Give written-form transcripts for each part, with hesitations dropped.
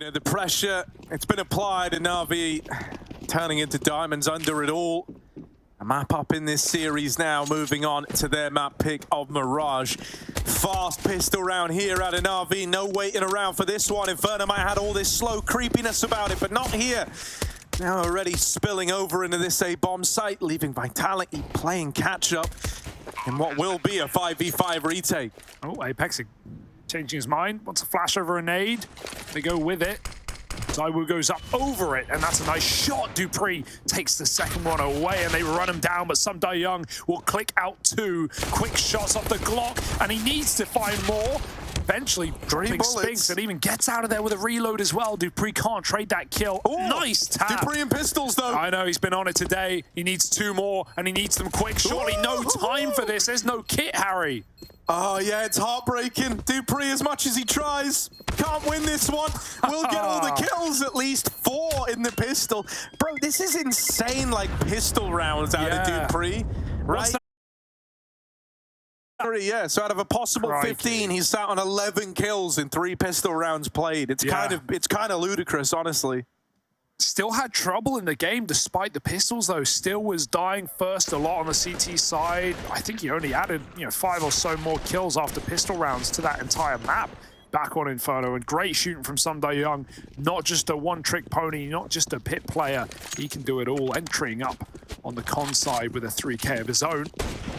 You know, the pressure, it's been applied, and NAVI turning into diamonds under it all. A map up in this series now, moving on to their map pick of Mirage. Fast pistol round here out of NAVI, no waiting around for this one. Inferno might have had all this slow creepiness about it, but not here. Now already spilling over into this A-bomb site, leaving Vitality playing catch-up in what will be a 5v5 retake. Oh, Apex changing his mind, wants to flash over a nade. They go with it. Zywoo goes up over it, and that's a nice shot. dupreeh takes the second one away, and they run him down, but Young will click out two. Quick shots off the Glock, and he needs to find more. Eventually, dropping Spinks, and even gets out of there with a reload as well. dupreeh can't trade that kill. Ooh, nice tap. dupreeh and pistols, though. I know, he's been on it today. He needs two more, and he needs them quick. Surely no time for this. There's no kit, Harry. Oh, yeah, it's heartbreaking. dupreeh, as much as he tries, can't win this one. We'll get all the kills, at least 4 in the pistol. Bro, this is insane, like, pistol rounds out of dupreeh, right? Yeah, so out of a possible 15, he's sat on 11 kills in 3 pistol rounds played. It's kind of ludicrous, honestly. Still had trouble in the game despite the pistols, though. Still was dying first a lot on the CT side. I think he only added, 5 or so more kills after pistol rounds to that entire map back on Inferno. And great shooting from Young. Not just a one-trick pony, not just a pit player. He can do it all, entering up on the con side with a 3K of his own.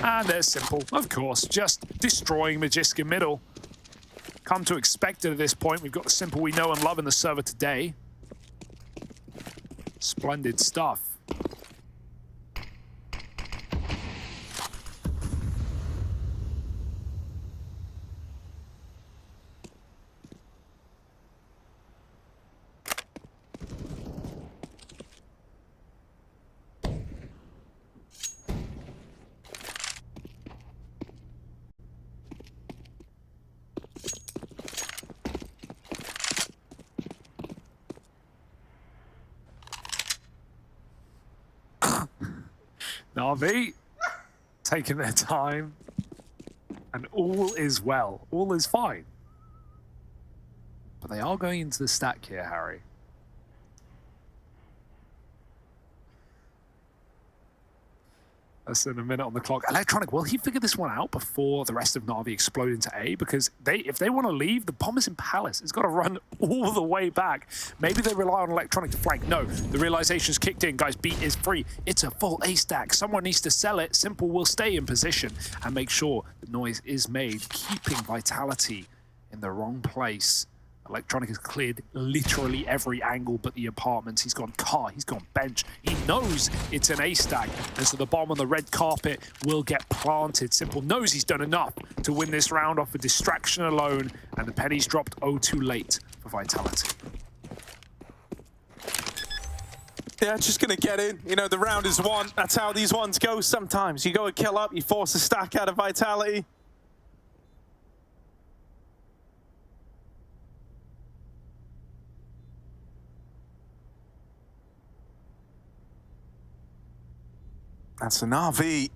And there's Simple, of course, just destroying Magiska middle. Come to expect it at this point. We've got the Simple we know and love in the server today. Splendid stuff. NAVI taking their time, and all is well. All is fine. But they are going into the stack here, Harry. Less than a minute on the clock. Electronic, will he figure this one out before the rest of NAVI explode into A? Because if they want to leave, the bomb is in Palace. It's got to run all the way back. Maybe they rely on Electronic to flank. No, the realization's kicked in. Guys, beat is free. It's a full A stack. Someone needs to sell it. Simple will stay in position and make sure the noise is made, keeping Vitality in the wrong place. Electronic has cleared literally every angle but the apartments. He's gone car, he's gone bench. He knows it's an A stack, and so the bomb on the red carpet will get planted. Simple knows he's done enough to win this round off a distraction alone, and the pennies dropped too late for Vitality. Yeah, just gonna get in. The round is won. That's how these ones go sometimes. You go a kill up, you force a stack out of Vitality. And so NAVI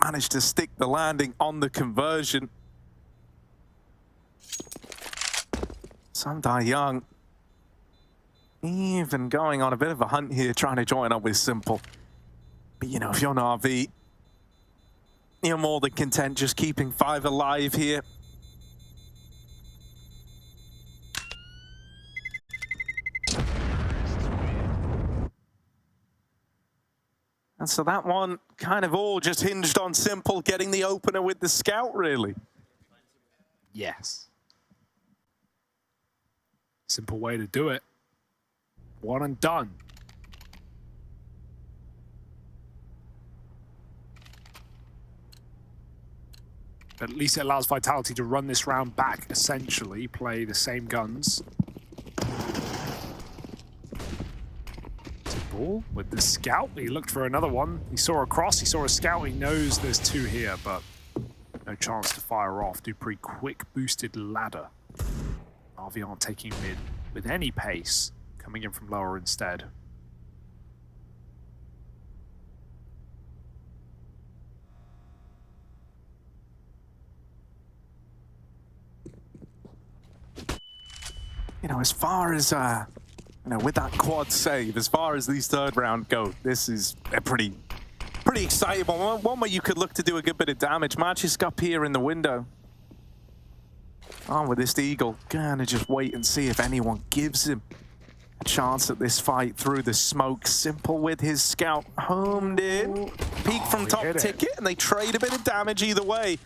managed to stick the landing on the conversion. Young even going on a bit of a hunt here, trying to join up with Simple. But if you're NAVI, you're more than content just keeping 5 alive here. And so that one kind of all just hinged on Simple getting the opener with the scout, really. Yes. Simple way to do it. One and done. But at least it allows Vitality to run this round back, essentially, play the same guns. With the scout, he looked for another one. He saw a cross, he saw a scout, he knows there's 2 here, but no chance to fire off. dupreeh quick boosted ladder. NAVI aren't taking mid with any pace, coming in from lower instead. you know, as far as, you know, with that quad save, as far as these third round go, this is a pretty exciting one where you could look to do a good bit of damage. Magisk up here in the window. On with this Eagle, gonna just wait and see if anyone gives him a chance at this fight through the smoke. Simple with his scout homed in. Peek from top ticket, and they trade a bit of damage either way.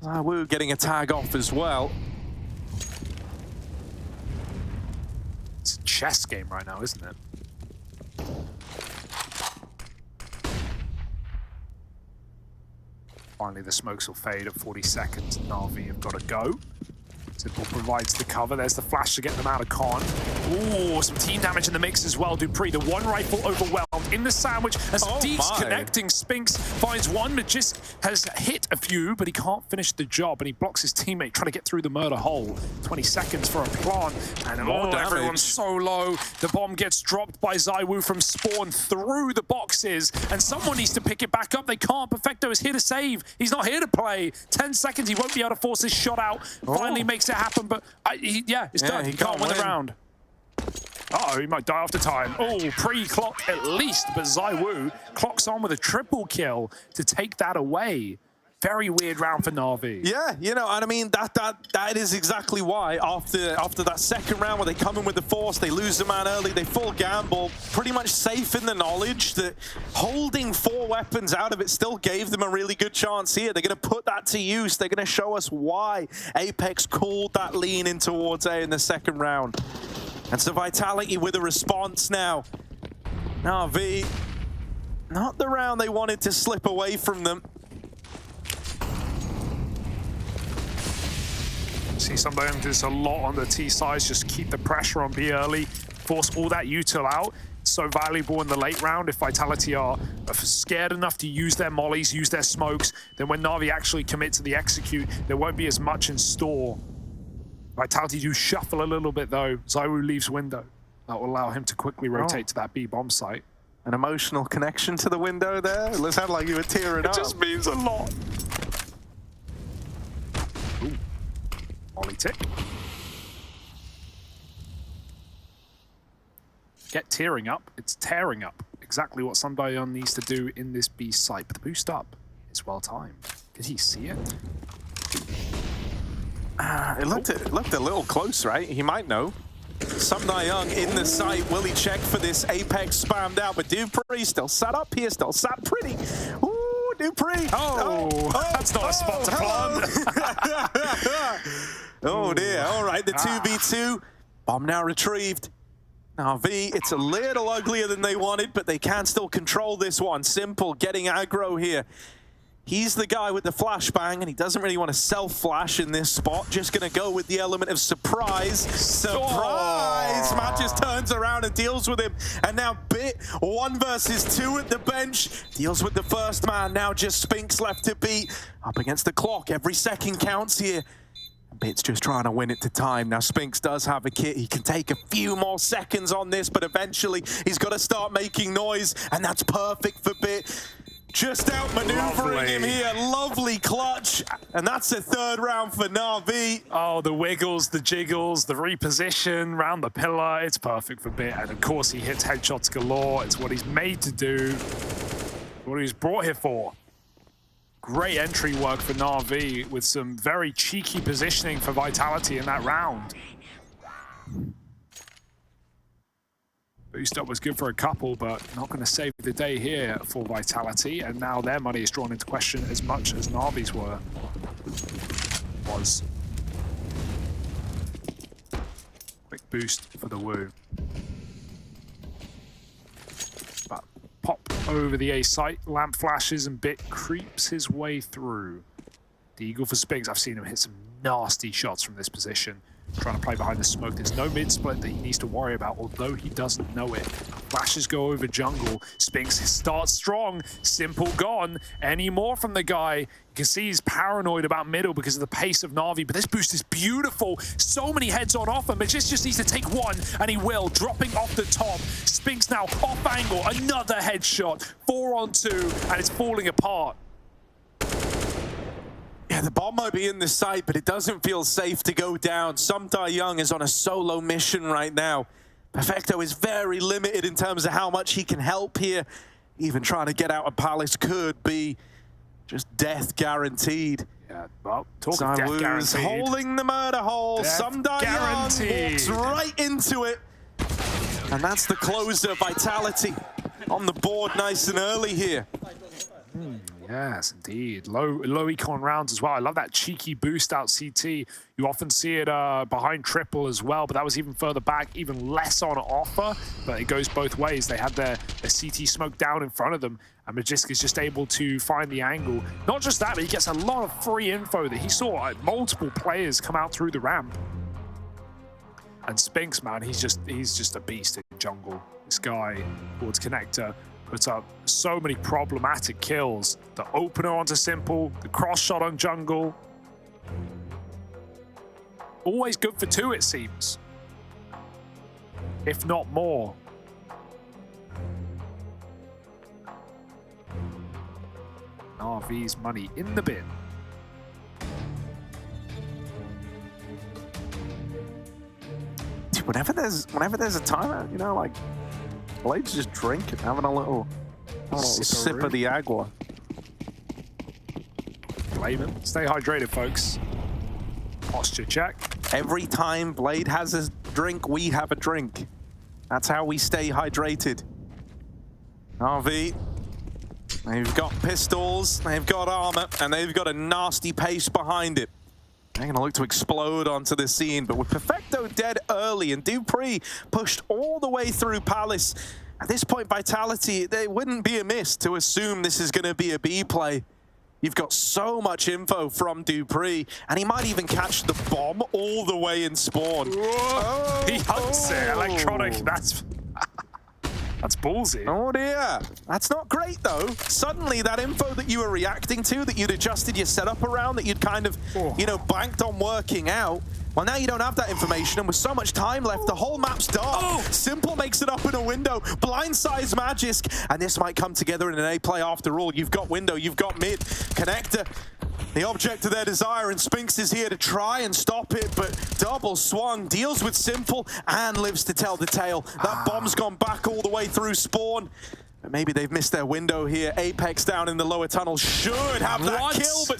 ZywOo getting a tag off as well. It's a chess game right now, isn't it? Finally, the smokes will fade at 40 seconds. Na'Vi have got to go. Simple provides the cover. There's the flash to get them out of con. Ooh, some team damage in the mix as well. Dupree, the one rifle overwhelmed in the sandwich. And some deeks connecting. Spinks finds one. Magisk has hit a few, but he can't finish the job. And he blocks his teammate trying to get through the murder hole. 20 seconds for a plant. And everyone's so low. The bomb gets dropped by ZywOo from spawn through the boxes. And someone needs to pick it back up. They can't. Perfecto is here to save. He's not here to play. 10 seconds. He won't be able to force his shot out. Finally makes it happen, but yeah, it's done. He can't win the round. Uh-oh, he might die after time. Oh, pre-clock at least, but ZywOo clocks on with a triple kill to take that away. Very weird round for Na'Vi. Yeah, you know, and I mean, that is exactly why after that second round where they come in with the force, they lose the man early, they full gamble, pretty much safe in the knowledge that holding 4 weapons out of it still gave them a really good chance here. They're going to put that to use. They're going to show us why Apex called that lean in towards A in the second round. And so Vitality with a response now. Na'Vi, not the round they wanted to slip away from them. See somebody do this a lot on the T sides, just keep the pressure on B early, force all that util out. It's so valuable in the late round if Vitality are scared enough to use their mollies, use their smokes, then when Na'Vi actually commit to the execute, there won't be as much in store. Vitality do shuffle a little bit though. ZywOo leaves window. That will allow him to quickly rotate to that B bomb site. An emotional connection to the window there. It sounded like you were tearing up. It just means a lot. Ooh. Molly tick. Get tearing up, it's tearing up. Exactly what Sunbayon needs to do in this B site. But the boost up is well timed. Did he see it? It looked a little close, right? He might know. Young in the site. Will he check for this? Apex spammed out, but Dupree still sat up here, still sat pretty. Ooh, Dupree. That's not a spot to plant. Oh dear. All right, the 2v2. Bomb now retrieved. Na'Vi, it's a little uglier than they wanted, but they can still control this one. Simple getting aggro here. He's the guy with the flashbang, and he doesn't really want to self-flash in this spot. Just going to go with the element of surprise. Surprise! Matt just turns around and deals with him. And now Bit, 1 versus 2 at the bench. Deals with the first man. Now just Spinks left to beat. Up against the clock. Every second counts here. Bit's just trying to win it to time. Now Spinks does have a kit. He can take a few more seconds on this, but eventually he's got to start making noise, and that's perfect for Bit. Just outmaneuvering him here. Lovely clutch. And that's a 3rd round for Na'Vi. Oh, the wiggles, the jiggles, the reposition, round the pillar. It's perfect for Bit. And of course, he hits headshots galore. It's what he's made to do. What he's brought here for. Great entry work for Na'Vi with some very cheeky positioning for Vitality in that round. Boost up was good for a couple, but not going to save the day here for Vitality. And now their money is drawn into question as much as Na'Vi's was. Quick boost for the Woo. But pop over the A site, lamp flashes, and Bit creeps his way through. The Eagle for Spinks. I've seen him hit some nasty shots from this position. Trying to play behind the smoke. There's no mid-split that he needs to worry about, although he doesn't know it. Flashes go over jungle. Spinks starts strong. Simple gone. Any more from the guy? You can see he's paranoid about middle because of the pace of Na'Vi, but this boost is beautiful. So many heads on offer. Magisk just needs to take one, and he will. Dropping off the top. Spinks now off angle. Another headshot. 4 on 2, and it's falling apart. Yeah, the bomb might be in the site, but it doesn't feel safe to go down. Young is on a solo mission right now. Perfecto is very limited in terms of how much he can help here. Even trying to get out of Palace could be just death guaranteed. Yeah, well, talk of death guaranteed. Holding the murder hole. Young walks right into it. And that's the closer, Vitality, on the board nice and early here. Yes, indeed. Low econ rounds as well. I love that cheeky boost out CT. You often see it behind triple as well, but that was even further back, even less on offer. But it goes both ways. They had their CT smoke down in front of them, and Magisk is just able to find the angle. Not just that, but he gets a lot of free info that he saw multiple players come out through the ramp. And Spinks, man, he's just a beast in jungle. This guy towards Connector puts up so many problematic kills. The opener onto Simple, the cross shot on jungle. Always good for 2, it seems. If not more. NAVI's money in the bin. Whenever there's a timeout, you know, like Blade's just drinking, having a little sip of the agua. Blame him. Stay hydrated, folks. Posture check. Every time Blade has a drink, we have a drink. That's how we stay hydrated. RV, they've got pistols, they've got armor, and they've got a nasty pace behind it. They're going to look to explode onto the scene, but with Perfecto dead early and Dupree pushed all the way through Palace, at this point, Vitality, they wouldn't be amiss to assume this is going to be a B play. You've got so much info from Dupree, and he might even catch the bomb all the way in spawn. Oh, he hunts it, electronic. That's ballsy. Oh dear. That's not great though. Suddenly that info that you were reacting to, that you'd adjusted your setup around, that you'd kind of, you know, banked on working out, well, now you don't have that information, and with so much time left, the whole map's dark. Simple makes it up in a window, blindsides Magisk, and this might come together in an A play after all. You've got window, you've got mid, Connector, the object of their desire, and Spinks is here to try and stop it, but double swung, deals with Simple, and lives to tell the tale. That bomb's gone back all the way through spawn. But maybe they've missed their window here. Apex down in the lower tunnel should have that kill, but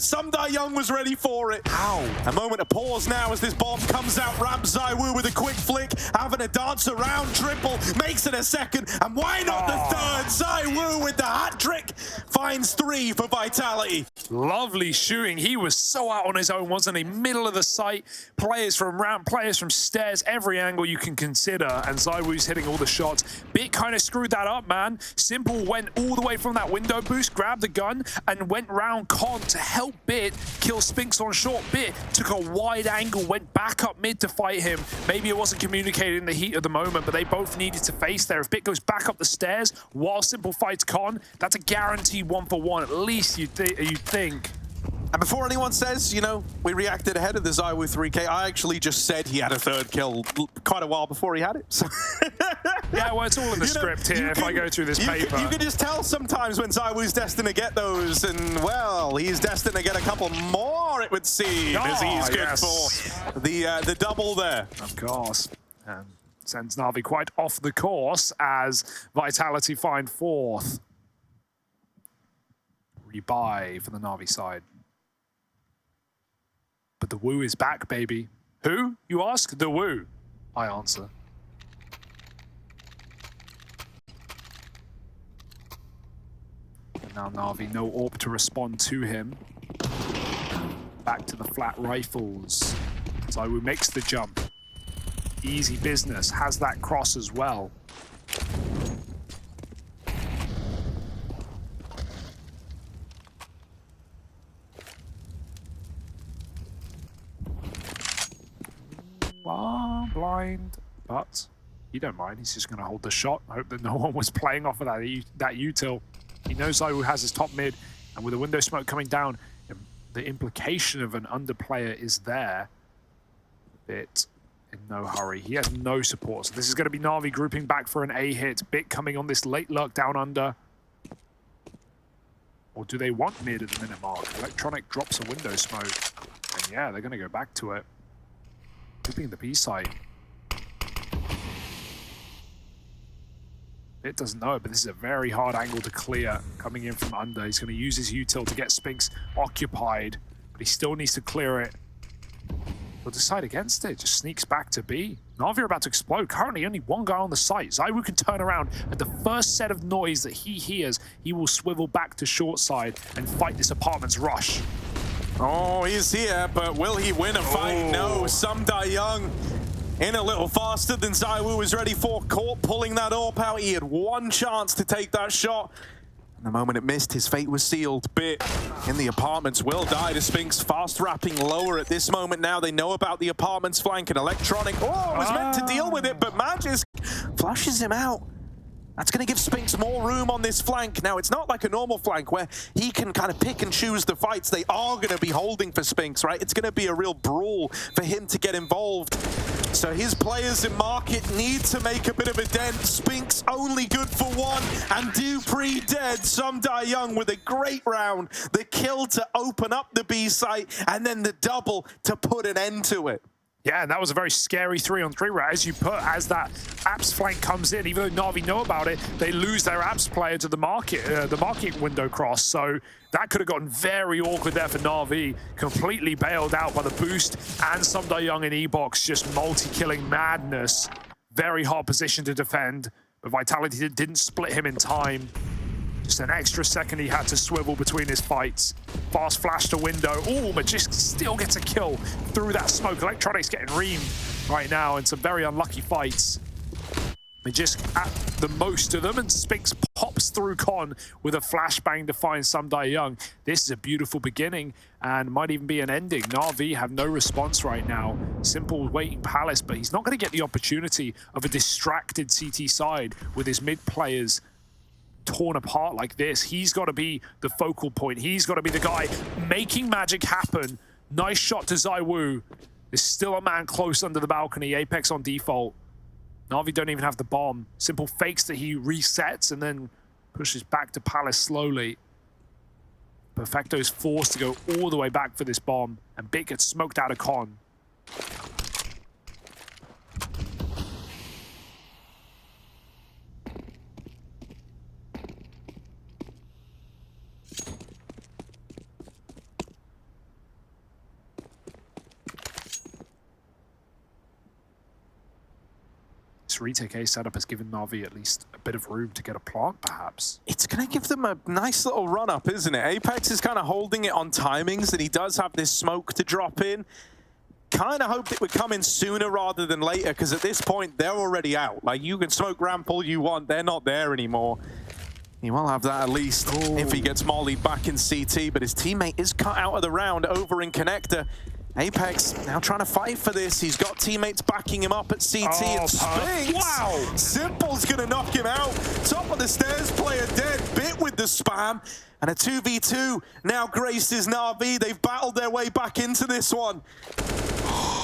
Young was ready for it. A moment of pause now as this bomb comes out. Ram ZywOo with a quick flick, having a dance around. Triple makes it a second, and why not the third? ZywOo with the hat trick finds 3 for Vitality. Lovely shooting. He was so out on his own, wasn't he? Middle of the site, players from ramp, players from stairs, every angle you can consider, and ZywOo's hitting all the shots. Bit kind of screwed that up, man. Simple went all the way from that window boost, grabbed the gun, and went round Con to help Bit kill Spinks on short. Bit took a wide angle, went back up mid to fight him. Maybe it wasn't communicated in the heat of the moment, but they both needed to face there. If Bit goes back up the stairs while Simple fights Con, that's a guaranteed 1-for-1, at least you'd think. And before anyone says, you know, we reacted ahead of the ZywOo 3K, I actually just said he had a third kill quite a while before he had it. So yeah, well, it's all in the script here if I go through this paper. You can just tell sometimes when ZywOo's destined to get those, and, well, he's destined to get a couple more, it would seem, as he's good for the double there. Of course. Sends Navi quite off the course as Vitality find 4th. Rebuy for the Navi side. But the Woo is back, baby. Who, you ask? The Woo, I answer. And now Navi, no AWP to respond to him. Back to the flat rifles. ZywOo makes the jump. Easy business, has that cross as well. Blind, but you don't mind. He's just going to hold the shot. I hope that no one was playing off of that util. He knows ZywOo has his top mid, and with the window smoke coming down, the implication of an underplayer is there. Bit in no hurry. He has no support, so this is going to be Navi grouping back for an A hit. Bit coming on this late luck down under. Or do they want mid at the minute mark? Electronic drops a window smoke. And yeah, they're going to go back to it. Keeping the B site. It doesn't know it, but this is a very hard angle to clear coming in from under. He's going to use his util to get Spinks occupied, but he still needs to clear it. He'll decide against it, just sneaks back to B. Na'Vi are about to explode. Currently only one guy on the site. ZywOo can turn around at the first set of noise that he hears. He will swivel back to short side and fight this apartment's rush. Oh, he's here, but will he win a fight? No, Sumdayoung in a little faster than ZywOo was ready for. Caught pulling that AWP out. He had one chance to take that shot. The moment it missed, his fate was sealed. Bit in the apartments will die to Spinks. Fast wrapping lower at this moment now. They know about the apartments flank and Electronic. Oh, was meant to deal with it, but Magisk flushes him out. That's going to give Spinks more room on this flank. Now, it's not like a normal flank where he can kind of pick and choose the fights. They are going to be holding for Spinks, right? It's going to be a real brawl for him to get involved. So his players in market need to make a bit of a dent. Spinks only good for one, and Dupree dead. Sumdayoung with a great round. The kill to open up the B site, and then the double to put an end to it. Yeah, and that was a very scary 3-on-3 where, as you put, as that Apps flank comes in, even though Na'Vi know about it, they lose their Apps player to the market window cross. So that could have gotten very awkward there for Na'Vi. Completely bailed out by the boost, and Sumdayoung in E-Box, just multi-killing madness. Very hard position to defend, but Vitality didn't split him in time. Just an extra second he had to swivel between his fights. Fast flash to window. Oh, Magisk still gets a kill through that smoke. Electronics getting reamed right now in some very unlucky fights. Magisk at the most of them, and Spinks pops through Con with a flashbang to find Sumdayoung. This is a beautiful beginning and might even be an ending. Na'Vi have no response right now. Simple waiting Palace, but he's not going to get the opportunity of a distracted CT side with his mid players torn apart like this. He's got to be the focal point. He's got to be the guy making magic happen. Nice shot to ZywOo. There's still a man close under the balcony. Apex on default. Na'Vi don't even have the bomb. Simple fakes that he resets and then pushes back to Palace slowly. Perfecto's forced to go all the way back for this bomb, and Bit gets smoked out of Con. This retake A setup has given Na'Vi at least a bit of room to get a plant, perhaps. It's going to give them a nice little run-up, isn't it? Apex is kind of holding it on timings, and he does have this smoke to drop in. Kind of hoped it would come in sooner rather than later, because at this point, they're already out. Like, you can smoke ramp all you want. They're not there anymore. He will have that at least if he gets mollied back in CT, but his teammate is cut out of the round over in Connector. Apex now trying to fight for this. He's got teammates backing him up at CT and Spinks. Wow! Simple's gonna knock him out. Top of the stairs player dead. Bit with the spam. And a 2v2 now graces Na'Vi. They've battled their way back into this one.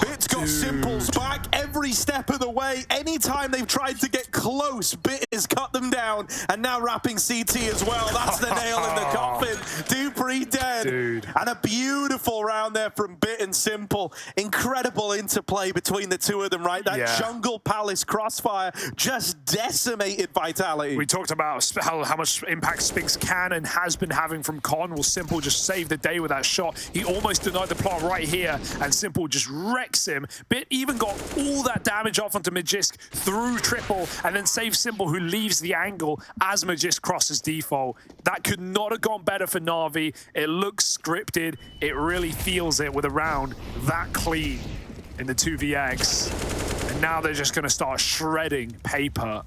Bit's got Simple's back every step of the way. Anytime they've tried to get close, Bit has cut them down. And now wrapping CT as well. That's the nail in the coffin. Dupree dead. Dude. And a beautiful round there from Bit and Simple. Incredible interplay between the two of them, right? That Jungle Palace crossfire just decimated Vitality. We talked about how much impact Spinks can and has been having from Con. Will Simple just save the day with that shot. He almost denied the plant right here, and Simple just wrecks him. Bit even got all that damage off onto Magisk through triple, and then saves Simple, who leaves the angle as Magisk crosses default. That could not have gone better for Na'Vi. It looks scripted. It really feels it with a round that clean in the 2vx. And now they're just going to start shredding paper.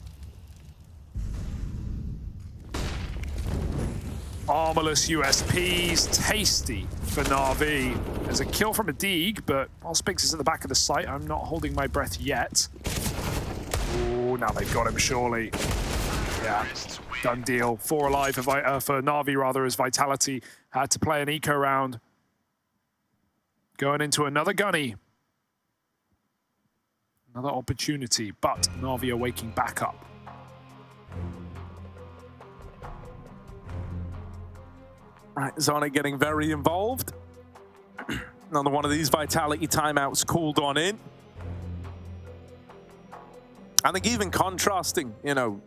Armorless USPs, tasty for Na'Vi. There's a kill from a Deeg, but while Spinks is at the back of the site, I'm not holding my breath yet. Oh, now they've got him, surely. Yeah, done deal. 4 alive for Na'Vi, rather, as Vitality had to play an eco round. Going into another gunny. Another opportunity, but Na'Vi are waking back up. Right, Zona getting very involved. Another one of these Vitality timeouts called on in. I think even contrasting, you know,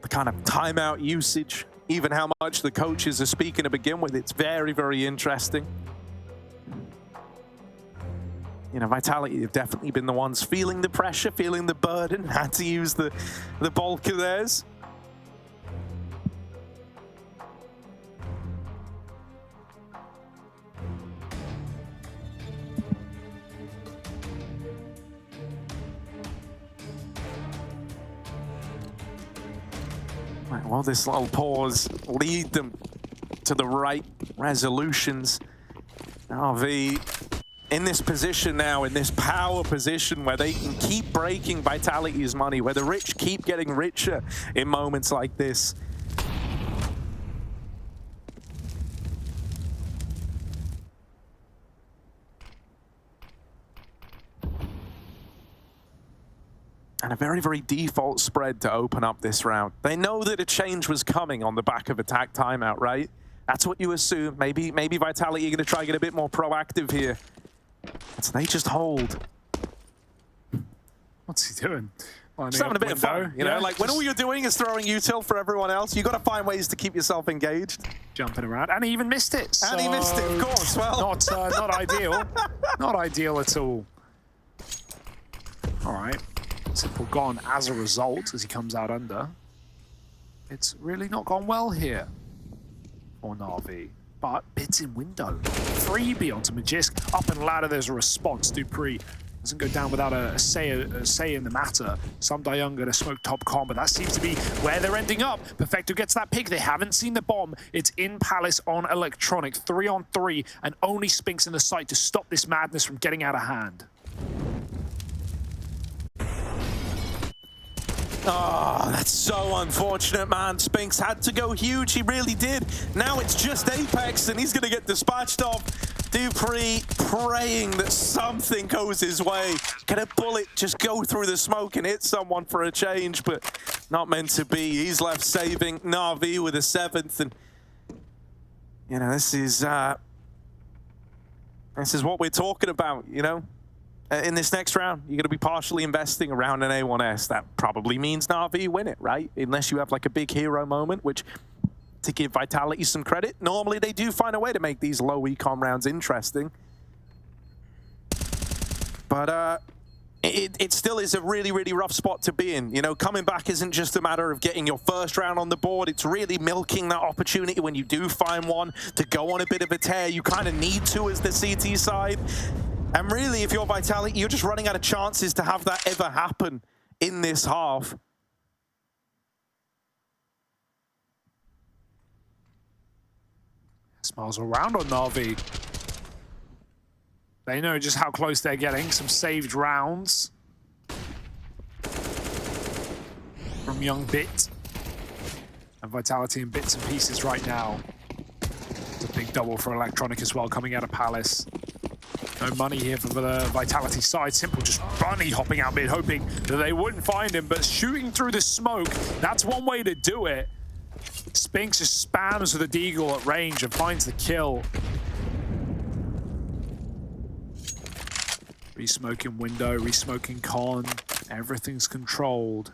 the kind of timeout usage, even how much the coaches are speaking to begin with, it's very, very interesting. You know, Vitality have definitely been the ones feeling the pressure, feeling the burden, had to use the bulk of theirs. Right, well, this little pause lead them to the right resolutions. NAVI in this position now, in this power position where they can keep breaking Vitality's money, where the rich keep getting richer in moments like this. And a very, very default spread to open up this round. They know that a change was coming on the back of attack timeout, right? That's what you assume. Maybe Vitality are going to try and get a bit more proactive here. So they just hold. What's he doing? Just having a bit of fun, you know? Like, when all you're doing is throwing util for everyone else, you got to find ways to keep yourself engaged. Jumping around, and he even missed it. And he missed it, of course. Well, not ideal. Not ideal at all. All right. Simple gone as a result as he comes out under. It's really not gone well here for NAVI. But bits in window. Freebie onto Magisk. Up and ladder, there's a response. Dupree doesn't go down without a say in the matter. Some Young gonna smoke top con, but that seems to be where they're ending up. Perfecto gets that pick. They haven't seen the bomb. It's in Palace on Electronic. 3-on-3, and only Spinks in the sight to stop this madness from getting out of hand. Oh, that's so unfortunate, man. Spinks had to go huge. He really did. Now it's just Apex, and he's going to get dispatched off. Dupree praying that something goes his way. Can a bullet just go through the smoke and hit someone for a change? But not meant to be. He's left saving NAVI with a 7th. And, you know, this is what we're talking about, you know? In this next round, you're going to be partially investing around an A1S. That probably means NAVI win it, right? Unless you have like a big hero moment, which, to give Vitality some credit, normally they do find a way to make these low econ rounds interesting. But it still is a really, really rough spot to be in. You know, coming back isn't just a matter of getting your first round on the board. It's really milking that opportunity when you do find one to go on a bit of a tear. You kind of need to as the CT side. And really, if you're Vitality, you're just running out of chances to have that ever happen in this half. Smiles around on NAVI. They know just how close they're getting. Some saved rounds from Young Bit. And Vitality in bits and pieces right now. It's a big double for Electronic as well, coming out of Palace. No money here for the Vitality side. Simple just bunny hopping out mid, hoping that they wouldn't find him, but shooting through the smoke, that's one way to do it. Spinks just spams with a deagle at range and finds the kill. Resmoking window, resmoking con, everything's controlled.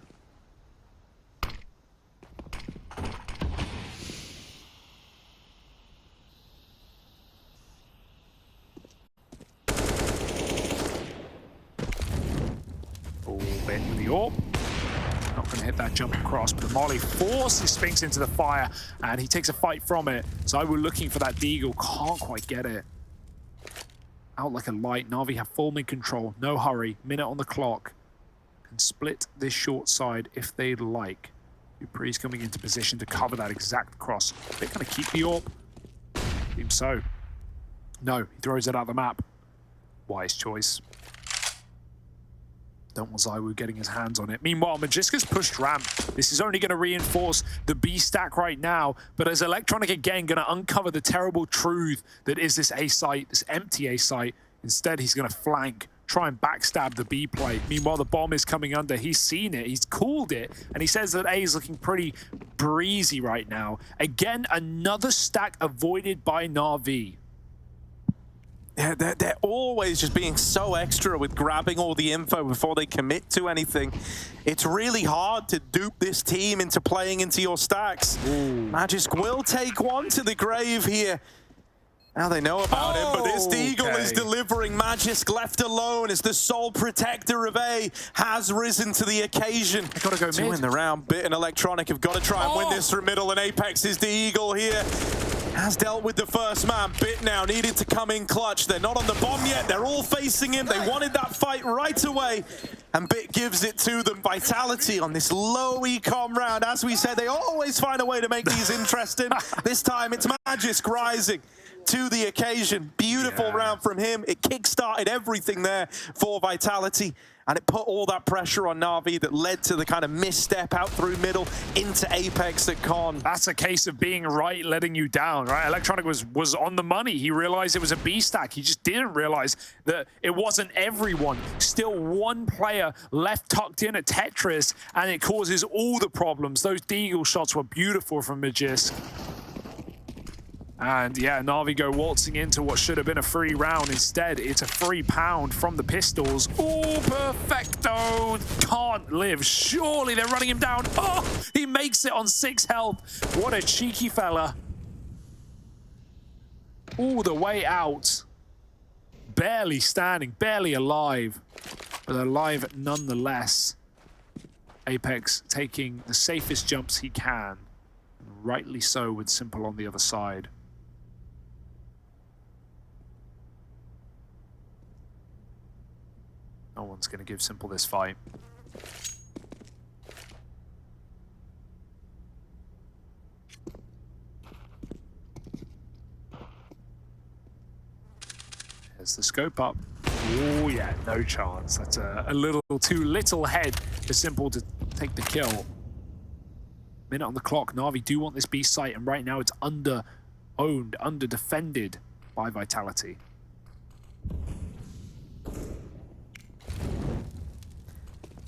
With the AWP. Not going to hit that jump across, but the molly forces Spinks into the fire, and he takes a fight from it. So we're looking for that deagle, can't quite get it. Out like a light, NAVI have full mid control, no hurry, minute on the clock. Can split this short side if they'd like. Dupree's coming into position to cover that exact cross. They're going to keep the AWP. Seems so. No, he throws it out the map. Wise choice. Don't want Zywoo getting his hands on it. Meanwhile, Magiska's pushed ramp. This is only going to reinforce the B stack right now, but as Electronic again going to uncover the terrible truth that is this A site, this empty A site. Instead, he's going to flank, try and backstab the B play. Meanwhile, the bomb is coming under. He's seen it, he's called it, and he says that A is looking pretty breezy right now. Again, another stack avoided by NAVI. Yeah, they're always just being so extra with grabbing all the info before they commit to anything. It's really hard to dupe this team into playing into your stacks. Ooh. Magisk will take one to the grave here. Now they know about him, but this Deagle is delivering. Magisk left alone as the sole protector of A has risen to the occasion. They gotta go to win the round. Bit and Electronic have got to try and win this from middle, and Apex is the Eagle here. Has dealt with the first man. Bit now needed to come in clutch. They're not on the bomb yet. They're all facing him. They wanted that fight right away. And Bit gives it to them. Vitality on this low ecom round. As we said, they always find a way to make these interesting. This time it's Magisk rising to the occasion. Beautiful round from him. It kick-started everything there for Vitality. And it put all that pressure on NAVI that led to the kind of misstep out through middle into Apex at Con. That's a case of being right, letting you down, right? Electronic was on the money. He realized it was a B stack. He just didn't realize that it wasn't everyone. Still one player left tucked in at Tetris, and it causes all the problems. Those Deagle shots were beautiful from Magisk. And yeah, NAVI go waltzing into what should have been a free round. Instead, it's a free pound from the pistols. Oh, perfecto. Can't live. Surely they're running him down. Oh, he makes it on 6 health. What a cheeky fella. All the way out. Barely standing, barely alive. But alive nonetheless. Apex taking the safest jumps he can. Rightly so with Simple on the other side. No one's going to give Simple this fight. There's the scope up. Oh yeah, no chance. That's a little too little head for Simple to take the kill. Minute on the clock. NAVI do want this B site, and right now it's under-owned, under-defended by Vitality.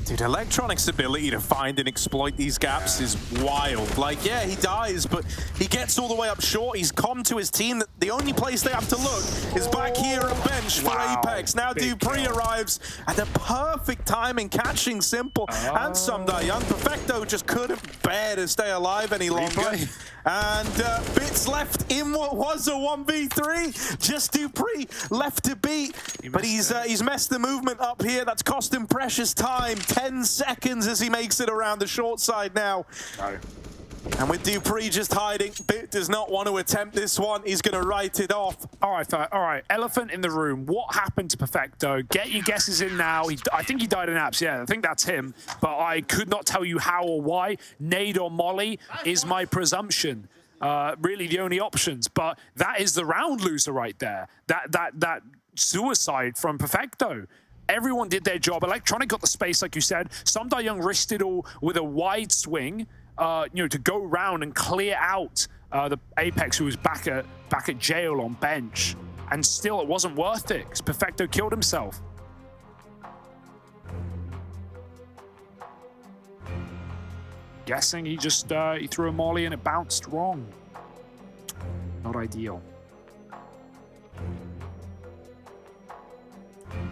Dude, Electronic's ability to find and exploit these gaps is wild. Like, yeah, he dies, but he gets all the way up short. He's come to his team. The only place they have to look is back here at bench for Apex. Now Dupree arrives at the perfect time in catching Simple and Sumda Young. Perfecto just couldn't bear to stay alive any longer. And Bits left in what was a 1v3. Just Dupree left to beat. But he's messed the movement up here. That's cost him precious time. 10 seconds as he makes it around the short side now. No. And with Dupree just hiding, Bit does not want to attempt this one. He's going to write it off. All right. Elephant in the room. What happened to Perfecto? Get your guesses in now. I think he died in apps. Yeah, I think that's him. But I could not tell you how or why. Nade or Molly is my presumption. Really the only options. But that is the round loser right there. That suicide from Perfecto. Everyone did their job. Electronic got the space, like you said. Sumda Young risked it all with a wide swing, to go round and clear out the Apex, who was back at jail on bench. And still, it wasn't worth it, because Perfecto killed himself. Guessing he just he threw a molly and it bounced wrong. Not ideal.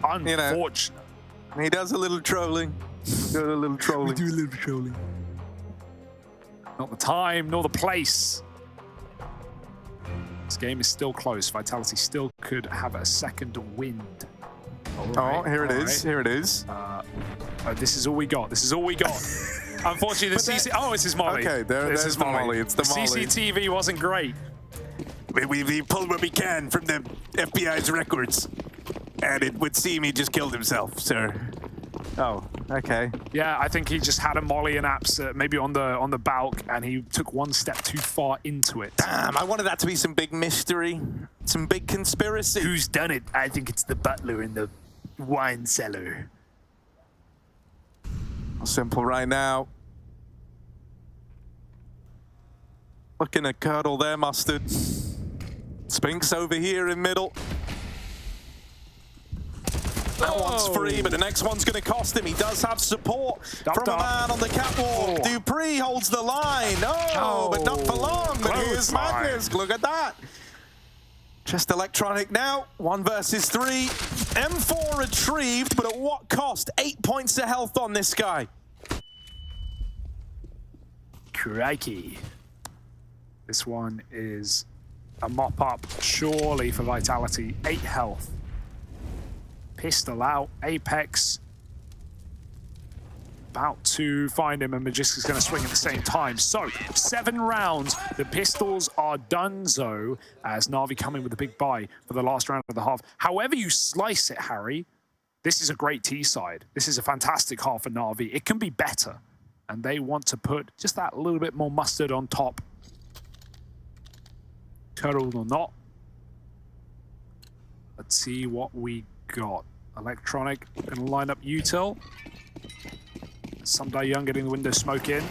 Unfortunate. You know, he does a little trolling. We do a little trolling. Not the time, nor the place. This game is still close. Vitality still could have a second wind. Right, here it is. Here it is. This is all we got. Unfortunately, the CC. Oh, it's his molly. Okay, there's the molly. It's the molly. CCTV wasn't great. We pulled what we can from the FBI's records. And it would seem he just killed himself, sir. Oh, okay. Yeah, I think he just had a molly and apps maybe on the balk, and he took one step too far into it. Damn, I wanted that to be some big mystery, some big conspiracy. Who's done it? I think it's the butler in the wine cellar. Simple right now. Looking at Curdle there, Mustard. Spinks over here in middle. That one's free, but the next one's going to cost him. He does have support from a man on the catwalk. Dupree holds the line. No, but not for long. But here's Magnus. Look at that. Just electronic now. 1 versus 3. M4 retrieved, but at what cost? 8 points of health on this guy. Crikey. This one is a mop-up, surely, for Vitality. 8 health. Pistol out. Apex about to find him, and Magistic's going to swing at the same time. So, 7 rounds. The pistols are donezo, as NAVI coming with a big buy for the last round of the half. However you slice it, Harry, this is a great T-side. This is a fantastic half for NAVI. It can be better, and they want to put just that little bit more mustard on top. Turtle or not. Let's see what we got. Electronic going to line up util. Someday Young getting the window smoke in.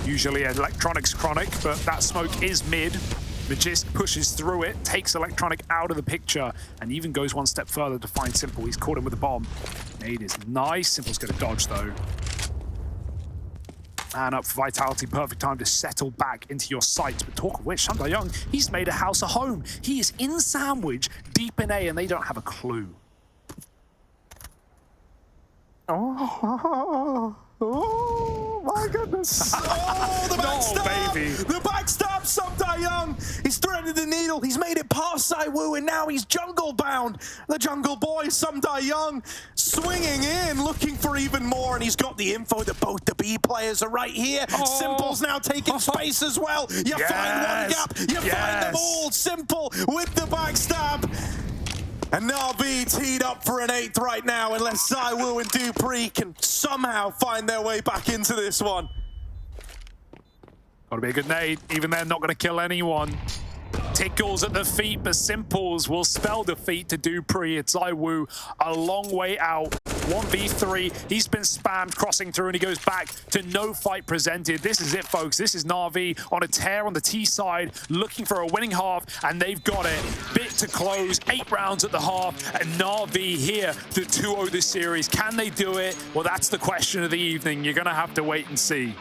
Usually Electronic's chronic, but that smoke is mid. Magist pushes through it, takes Electronic out of the picture, and even goes one step further to find Simple. He's caught him with a bomb. Nade is nice. Simple's going to dodge, though. And up for Vitality, perfect time to settle back into your sights. But talk of which, Someday Young, he's made a house a home. He is in Sandwich, deep in A, and they don't have a clue. Oh my goodness. Oh, the backstab. No, baby. The backstab, Someday Young. He's threaded the needle. He's made it past Saiwoo, and now he's jungle bound. The jungle boy, Someday Young, swinging in, looking for even more, and he's got the info that both the B players are right here. Simple's now taking space as well. You find one gap, you find them all. Simple with the backstab. And NAVI teed up for an 8th right now, unless Saiwoo and Dupree can somehow find their way back into this one. Gotta be a good nade. Even they're not gonna kill anyone. Tickles at the feet, but Simples will spell defeat to Dupree. It's Saiwoo a long way out. 1v3. He's been spammed crossing through, and he goes back to no fight presented. This is it, folks. This is NAVI on a tear on the T side, looking for a winning half, and they've got it. Bit to close. 8 rounds at the half, and NAVI here to 2-0 this series. Can they do it? Well, that's the question of the evening. You're gonna have to wait and see.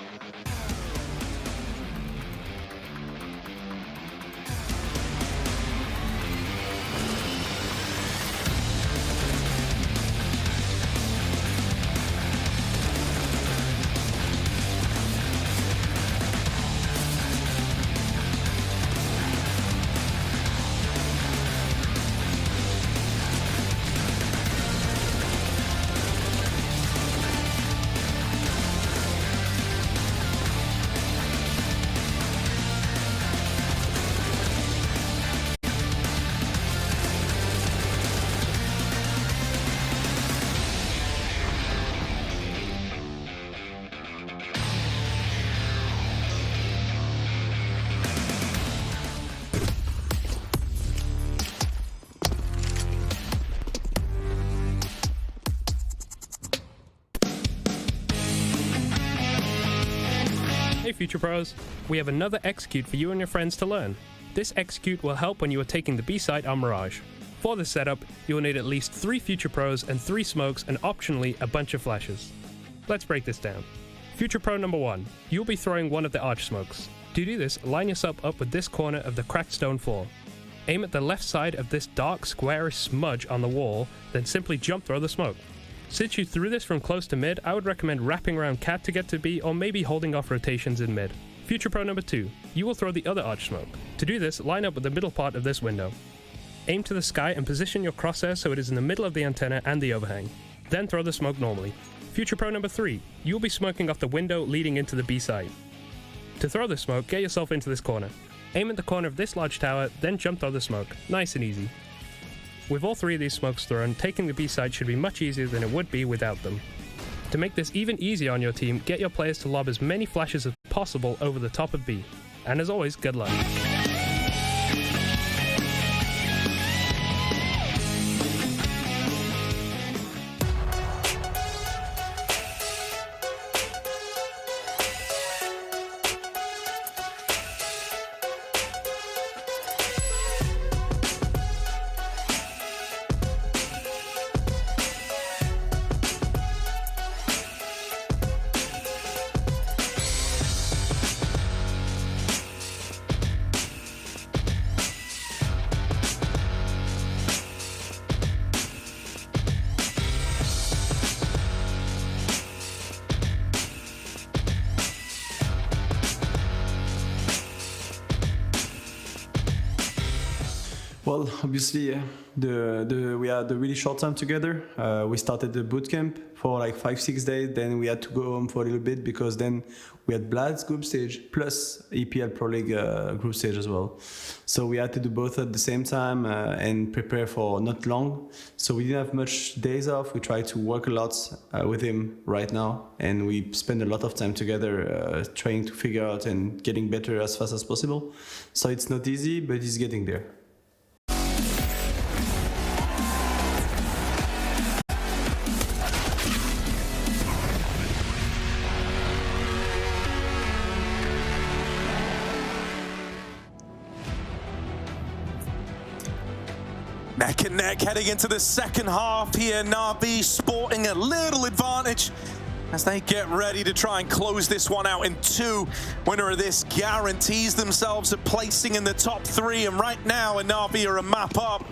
Hey Future Pros, we have another execute for you and your friends to learn. This execute will help when you are taking the B site on Mirage. For this setup, you will need at least 3 Future Pros and 3 smokes and optionally a bunch of flashes. Let's break this down. Future Pro number 1, you'll be throwing one of the arch smokes. To do this, line yourself up with this corner of the cracked stone floor. Aim at the left side of this dark squarish smudge on the wall, then simply jump throw the smoke. Since you threw this from close to mid, I would recommend wrapping around cat to get to B, or maybe holding off rotations in mid. Future Pro number 2, you will throw the other arch smoke. To do this, line up with the middle part of this window. Aim to the sky and position your crosshair so it is in the middle of the antenna and the overhang. Then throw the smoke normally. Future Pro number 3, you will be smoking off the window leading into the B side. To throw the smoke, get yourself into this corner. Aim at the corner of this large tower, then jump throw the smoke. Nice and easy. With all 3 of these smokes thrown, taking the B side should be much easier than it would be without them. To make this even easier on your team, get your players to lob as many flashes as possible over the top of B. And as always, good luck. Well, obviously, we had a really short time together. We started the boot camp for like 5-6 days. Then we had to go home for a little bit because then we had Blad's group stage plus EPL Pro League group stage as well. So we had to do both at the same time and prepare for not long. So we didn't have much days off. We try to work a lot with him right now, and we spend a lot of time together trying to figure out and getting better as fast as possible. So it's not easy, but he's getting there. Neck and neck heading into the second half here. NAVI sporting a little advantage as they get ready to try and close this one out in 2. Winner of this guarantees themselves a placing in the top 3, and right now NAVI are a map up.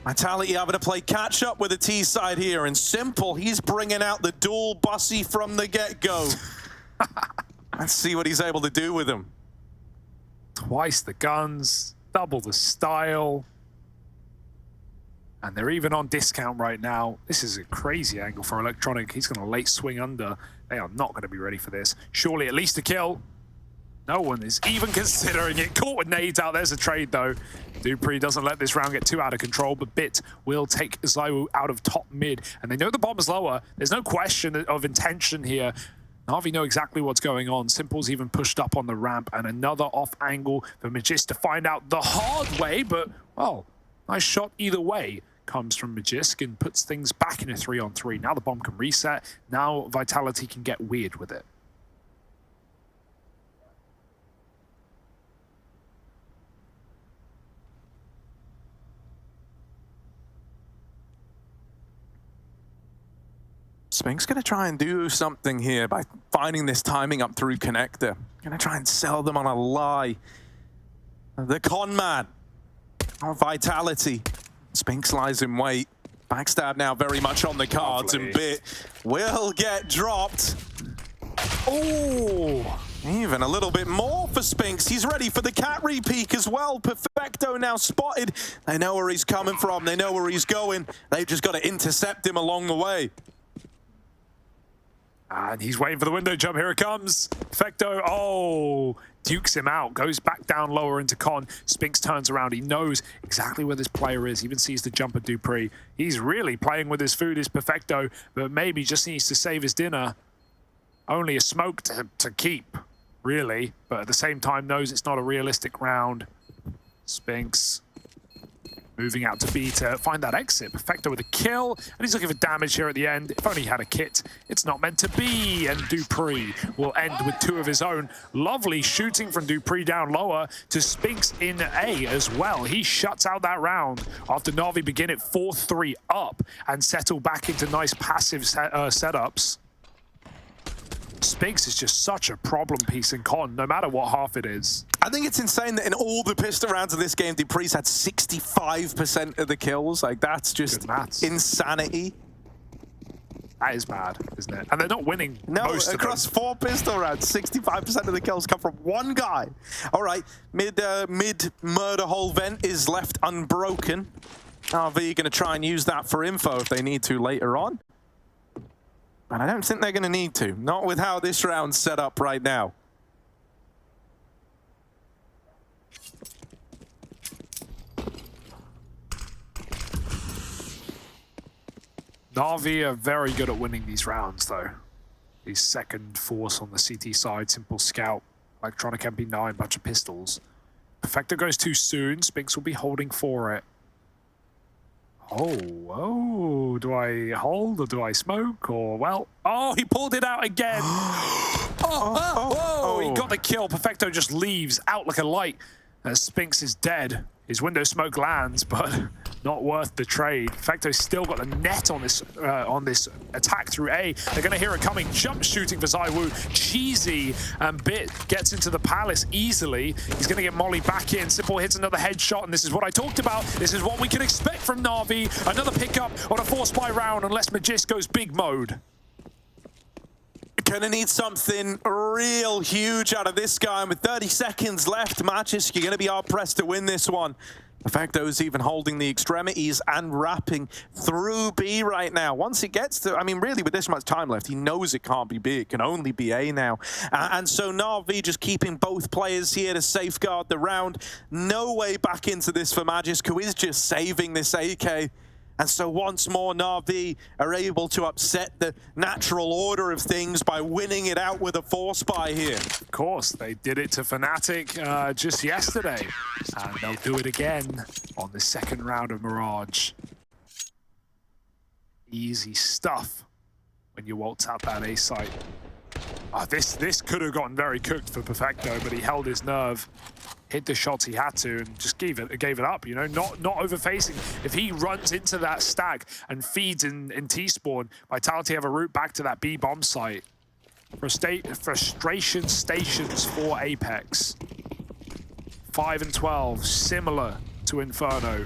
Vitality having to play catch up with the T side here, and Simple, he's bringing out the dual bussy from the get-go. Let's see what he's able to do with them. Twice the guns, double the style. And they're even on discount right now. This is a crazy angle for Electronic. He's going to late swing under. They are not going to be ready for this. Surely at least a kill. No one is even considering it. Caught with nades out. There's a trade, though. dupreeh doesn't let this round get too out of control, but Bit will take ZywOo out of top mid. And they know the bomb is lower. There's no question of intention here. NAVI know exactly what's going on. Simple's even pushed up on the ramp, and another off angle for Magis to find out the hard way, but, well, nice shot either way. Comes from Magisk and puts things back in a 3-on-3. Now the bomb can reset. Now Vitality can get weird with it. Spink's going to try and do something here by finding this timing up through connector. Going to try and sell them on a lie. The con man of Vitality. Spinks lies in wait. Backstab now very much on the cards. Lovely. And Bit will get dropped. Oh, even a little bit more for Spinks. He's ready for the cat repeak as well. Perfecto now spotted. They know where he's coming from. They know where he's going. They've just got to intercept him along the way. And he's waiting for the window jump. Here it comes. Perfecto. Oh, dukes him out. Goes back down lower into con. Spinks turns around. He knows exactly where this player is. Even sees the jumper dupreeh. He's really playing with his food, is Perfecto, but maybe just needs to save his dinner. Only a smoke to keep, really. But at the same time knows it's not a realistic round. Spinks moving out to B to find that exit. Perfecto with a kill, and he's looking for damage here at the end. If only he had a kit. It's not meant to be, and dupreeh will end with 2 of his own. Lovely shooting from dupreeh down lower to Spinks in A as well. He shuts out that round after NAVI begin at 4-3 up and settle back into nice passive setups. Spinks is just such a problem piece in con, no matter what half it is. I think it's insane that in all the pistol rounds of this game, dupreeh's had 65% of the kills. Like, that's just insanity. That is bad, isn't it? And they're not winning most of across 4 pistol rounds, 65% of the kills come from one guy. All right, mid murder hole vent is left unbroken. NAVI going to try and use that for info if they need to later on. But I don't think they're going to need to. Not with how this round's set up right now. NAVI are very good at winning these rounds, though. He's second force on the CT side, Simple Scout, Electronic MP9, bunch of pistols. Perfecto goes too soon. Spinks will be holding for it. Oh, do I hold or do I smoke or, well, oh, he pulled it out again. He got the kill. Perfecto just leaves out like a light as Spinks is dead. His window smoke lands, but not worth the trade. Perfecto's still got the net on this attack through A. They're going to hear it coming. Jump shooting for ZywOo. Cheesy, and Bit gets into the palace easily. He's going to get Molly back in. Simple hits another headshot, and this is what I talked about. This is what we can expect from NAVI. Another pickup on a 4-spy round, unless Magis goes big mode. Gonna need something real huge out of this guy, and with 30 seconds left, Magisk, you're gonna be hard pressed to win this one. Effecto's even holding the extremities and wrapping through B right now. Once it gets to, I mean, really with this much time left, he knows it can't be B. It can only be A now. And so NAVI just keeping both players here to safeguard the round. No way back into this for Magisk, who is just saving this AK. And so once more, NAVI are able to upset the natural order of things by winning it out with a 4-spy here. Of course, they did it to Fnatic just yesterday, and they'll do it again on the second round of Mirage. Easy stuff when you waltz out that A site. This could have gotten very cooked for Perfecto, but he held his nerve, hit the shots he had to, and just gave it up. You know, not over-facing. If he runs into that stack and feeds in T-spawn, Vitality have a route back to that B bomb site. Frustration stations for Apex. 5 and 12, similar to Inferno.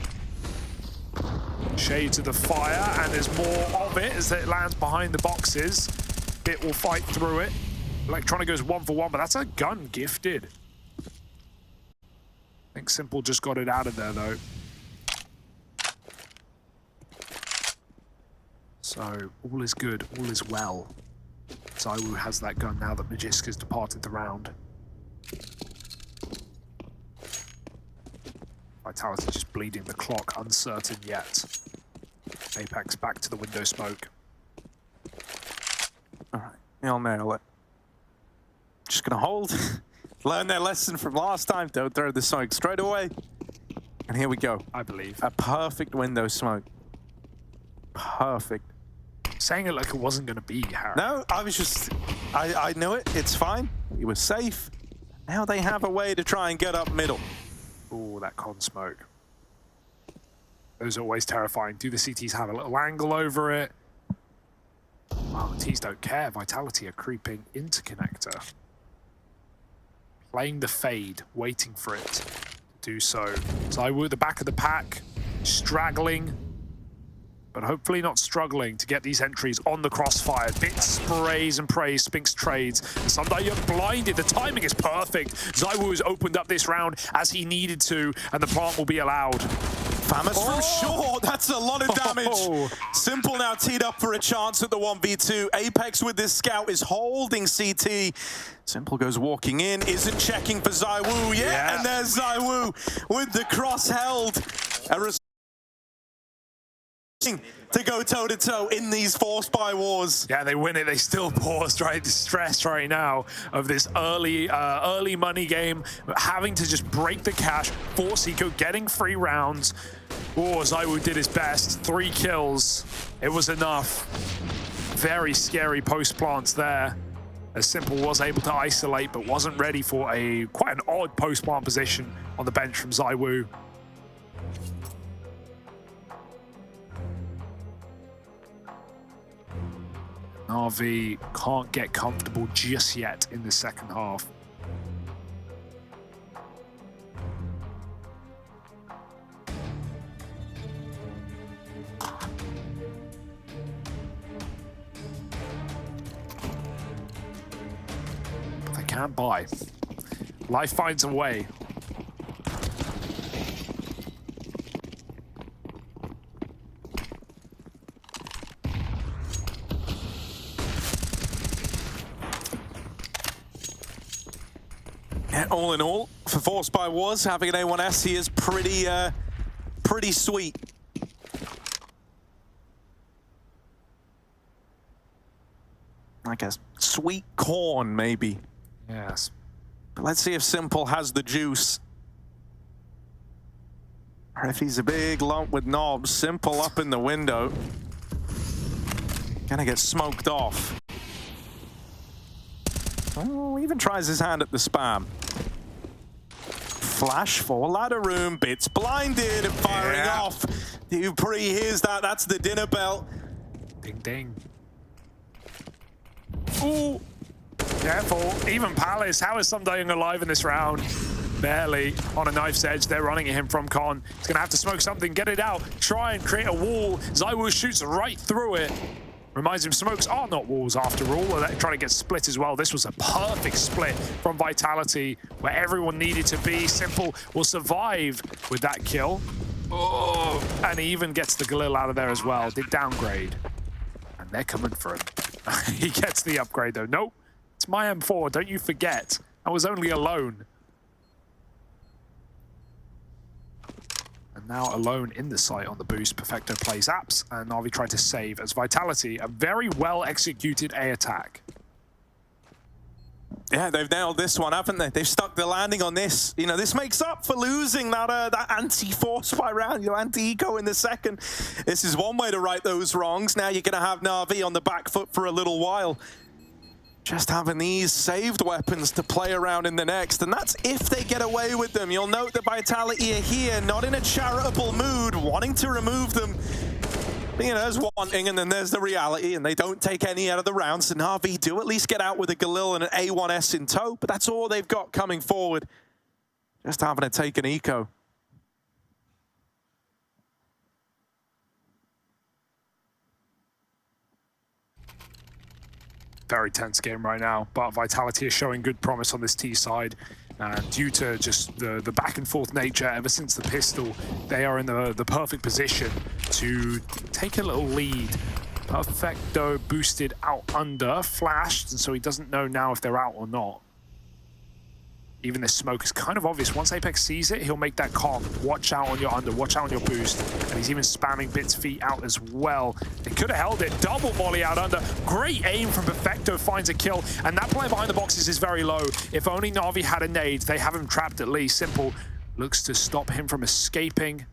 Shades of the fire, and there's more of it as it lands behind the boxes. Bit will fight through it. Electronic goes 1 for 1, but that's a gun gifted. I think Simple just got it out of there, though. So, all is good, all is well. ZywOo has that gun now that Magisk has departed the round. Vitality just bleeding the clock, uncertain yet. Apex back to the window smoke. All right, he'll nail it. Just gonna hold. Learn their lesson from last time. Don't throw the smoke straight away. And here we go. I believe. A perfect window smoke. Perfect. Saying it like it wasn't gonna be, Harry. No, I was just, I knew it. It's fine. He was safe. Now they have a way to try and get up middle. Ooh, that con smoke. Those are always terrifying. Do the CTs have a little angle over it? Wow, the T's don't care. Vitality are creeping into connector. Playing the fade, waiting for it to do so. ZywOo at the back of the pack, straggling, but hopefully not struggling to get these entries on the crossfire. Bit sprays and prays, Spinks trades. Someday you're blinded. The timing is perfect. ZywOo has opened up this round as he needed to, and the plant will be allowed. Famas from short. That's a lot of damage. Simple now teed up for a chance at the 1v2. Apex with this scout is holding CT. Simple goes walking in, isn't checking for ZywOo yet, yeah. And there's ZywOo with the cross held. To go toe-to-toe in these 4-spy wars. Yeah, they win it. They still paused, right? The stress right now of this early money game, having to just break the cash, force Eco, getting free rounds. Oh, ZywOo did his best. 3 kills. It was enough. Very scary post-plants there. As Simple was able to isolate, but wasn't ready for quite an odd post-plant position on the bench from ZywOo. NAVI can't get comfortable just yet in the second half. But they can't buy. Life finds a way. All in all, for 4-spy wars, having an A1S here is pretty sweet. Like a sweet corn, maybe. Yes. But let's see if Simple has the juice. Or if he's a big lump with knobs. Simple up in the window. Gonna get smoked off. Oh, even tries his hand at the spam. Flash for ladder room, Bits blinded and firing off. Dupree hears that, that's the dinner bell. Ding ding. Ooh, careful. Even Palace, how is Sundying alive in this round? Barely on a knife's edge. They're running at him from Con. He's gonna have to smoke something, get it out, try and create a wall. ZywOo shoots right through it. Reminds him smokes are not walls after all. Trying to get split as well. This was a perfect split from Vitality where everyone needed to be. Simple will survive with that kill. Oh, and he even gets the Galil out of there as well. Did downgrade. And they're coming for him. He gets the upgrade though. Nope, it's my M4, don't you forget. I was only alone. And now alone in the site on the boost, Perfecto plays apps, and Navi tried to save as Vitality, a very well executed A attack. Yeah, they've nailed this one, haven't they? They've stuck the landing on this. You know, this makes up for losing that anti-force by round, you know, anti-eco in the second. This is one way to right those wrongs. Now you're going to have Na'Vi on the back foot for a little while. Just having these saved weapons to play around in the next, and that's if they get away with them. You'll note that Vitality are here, not in a charitable mood, wanting to remove them. You know, there's wanting, and then there's the reality, and they don't take any out of the round. So Na'Vi do at least get out with a Galil and an A1S in tow, but that's all they've got coming forward. Just having to take an eco. Very tense game right now, but Vitality is showing good promise on this T side. And due to just the back and forth nature ever since the pistol, they are in the perfect position to take a little lead. Perfecto boosted out under, flashed, and so he doesn't know now if they're out or not. Even this smoke is kind of obvious. Once Apex sees it, he'll make that call. Watch out on your under, watch out on your boost. And he's even spamming Bit's feet out as well. They could have held it. Double volley out under. Great aim from Perfecto, finds a kill. And that player behind the boxes is very low. If only Na'Vi had a nade, they have him trapped at least. Simple looks to stop him from escaping.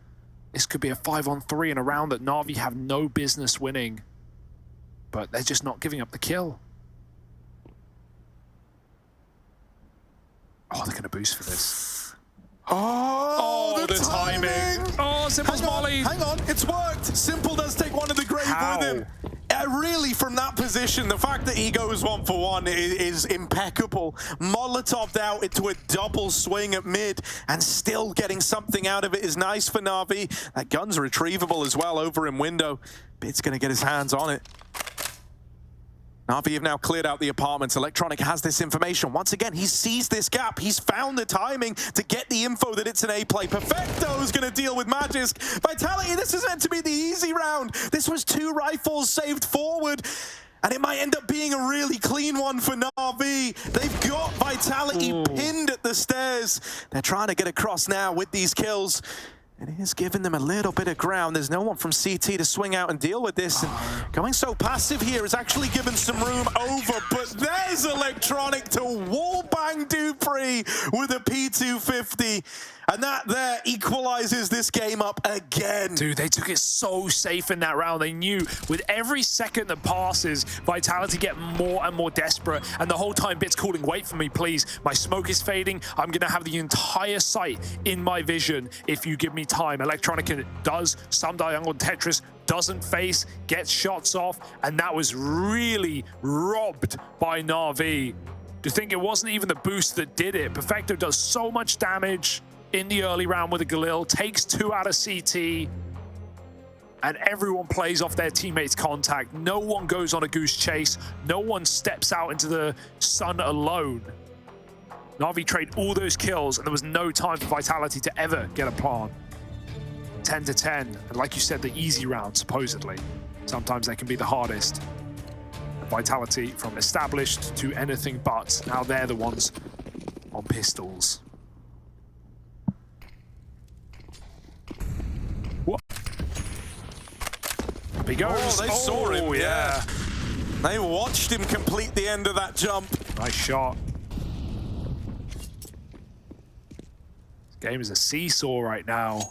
This could be a 5-on-3 in a round that Na'Vi have no business winning. But they're just not giving up the kill. Oh, they're going to boost for this. Oh, the timing. Oh, Simple's molly. Hang on, it's worked. Simple does take one of the grave with him. Really, from that position, the fact that he goes 1-for-1 is impeccable. Molotoved out into a double swing at mid, and still getting something out of it is nice for Na'Vi. That gun's retrievable as well over in window. Bit's going to get his hands on it. Na'Vi have now cleared out the apartments. Electronic has this information. Once again, he sees this gap. He's found the timing to get the info that it's an A play. Perfecto's going to deal with Magisk. Vitality, this is meant to be the easy round. This was 2 rifles saved forward, and it might end up being a really clean one for Na'Vi. They've got Vitality pinned at the stairs. They're trying to get across now with these kills. It is giving them a little bit of ground. There's no one from CT to swing out and deal with this. And going so passive here is actually given some room over. But there's Electronic to wallbang Dupree with a P250. And that there equalizes this game up again. Dude, they took it so safe in that round. They knew with every second that passes, Vitality get more and more desperate. And the whole time, Bit's calling, wait for me, please. My smoke is fading. I'm going to have the entire site in my vision if you give me time. Electronic does some diagonal Tetris, doesn't face, gets shots off. And that was really robbed by Na'Vi. To think it wasn't even the boost that did it. Perfecto does so much damage in the early round with a Galil, takes 2 out of CT, and everyone plays off their teammates' contact. No one goes on a goose chase. No one steps out into the sun alone. Na'Vi trade all those kills, and there was no time for Vitality to ever get a plant. 10-10, and like you said, the easy round, supposedly. Sometimes they can be the hardest. Vitality from established to anything but. Now they're the ones on pistols. What? Up he goes. Oh, they saw him, yeah. They watched him complete the end of that jump. Nice shot. This game is a seesaw right now.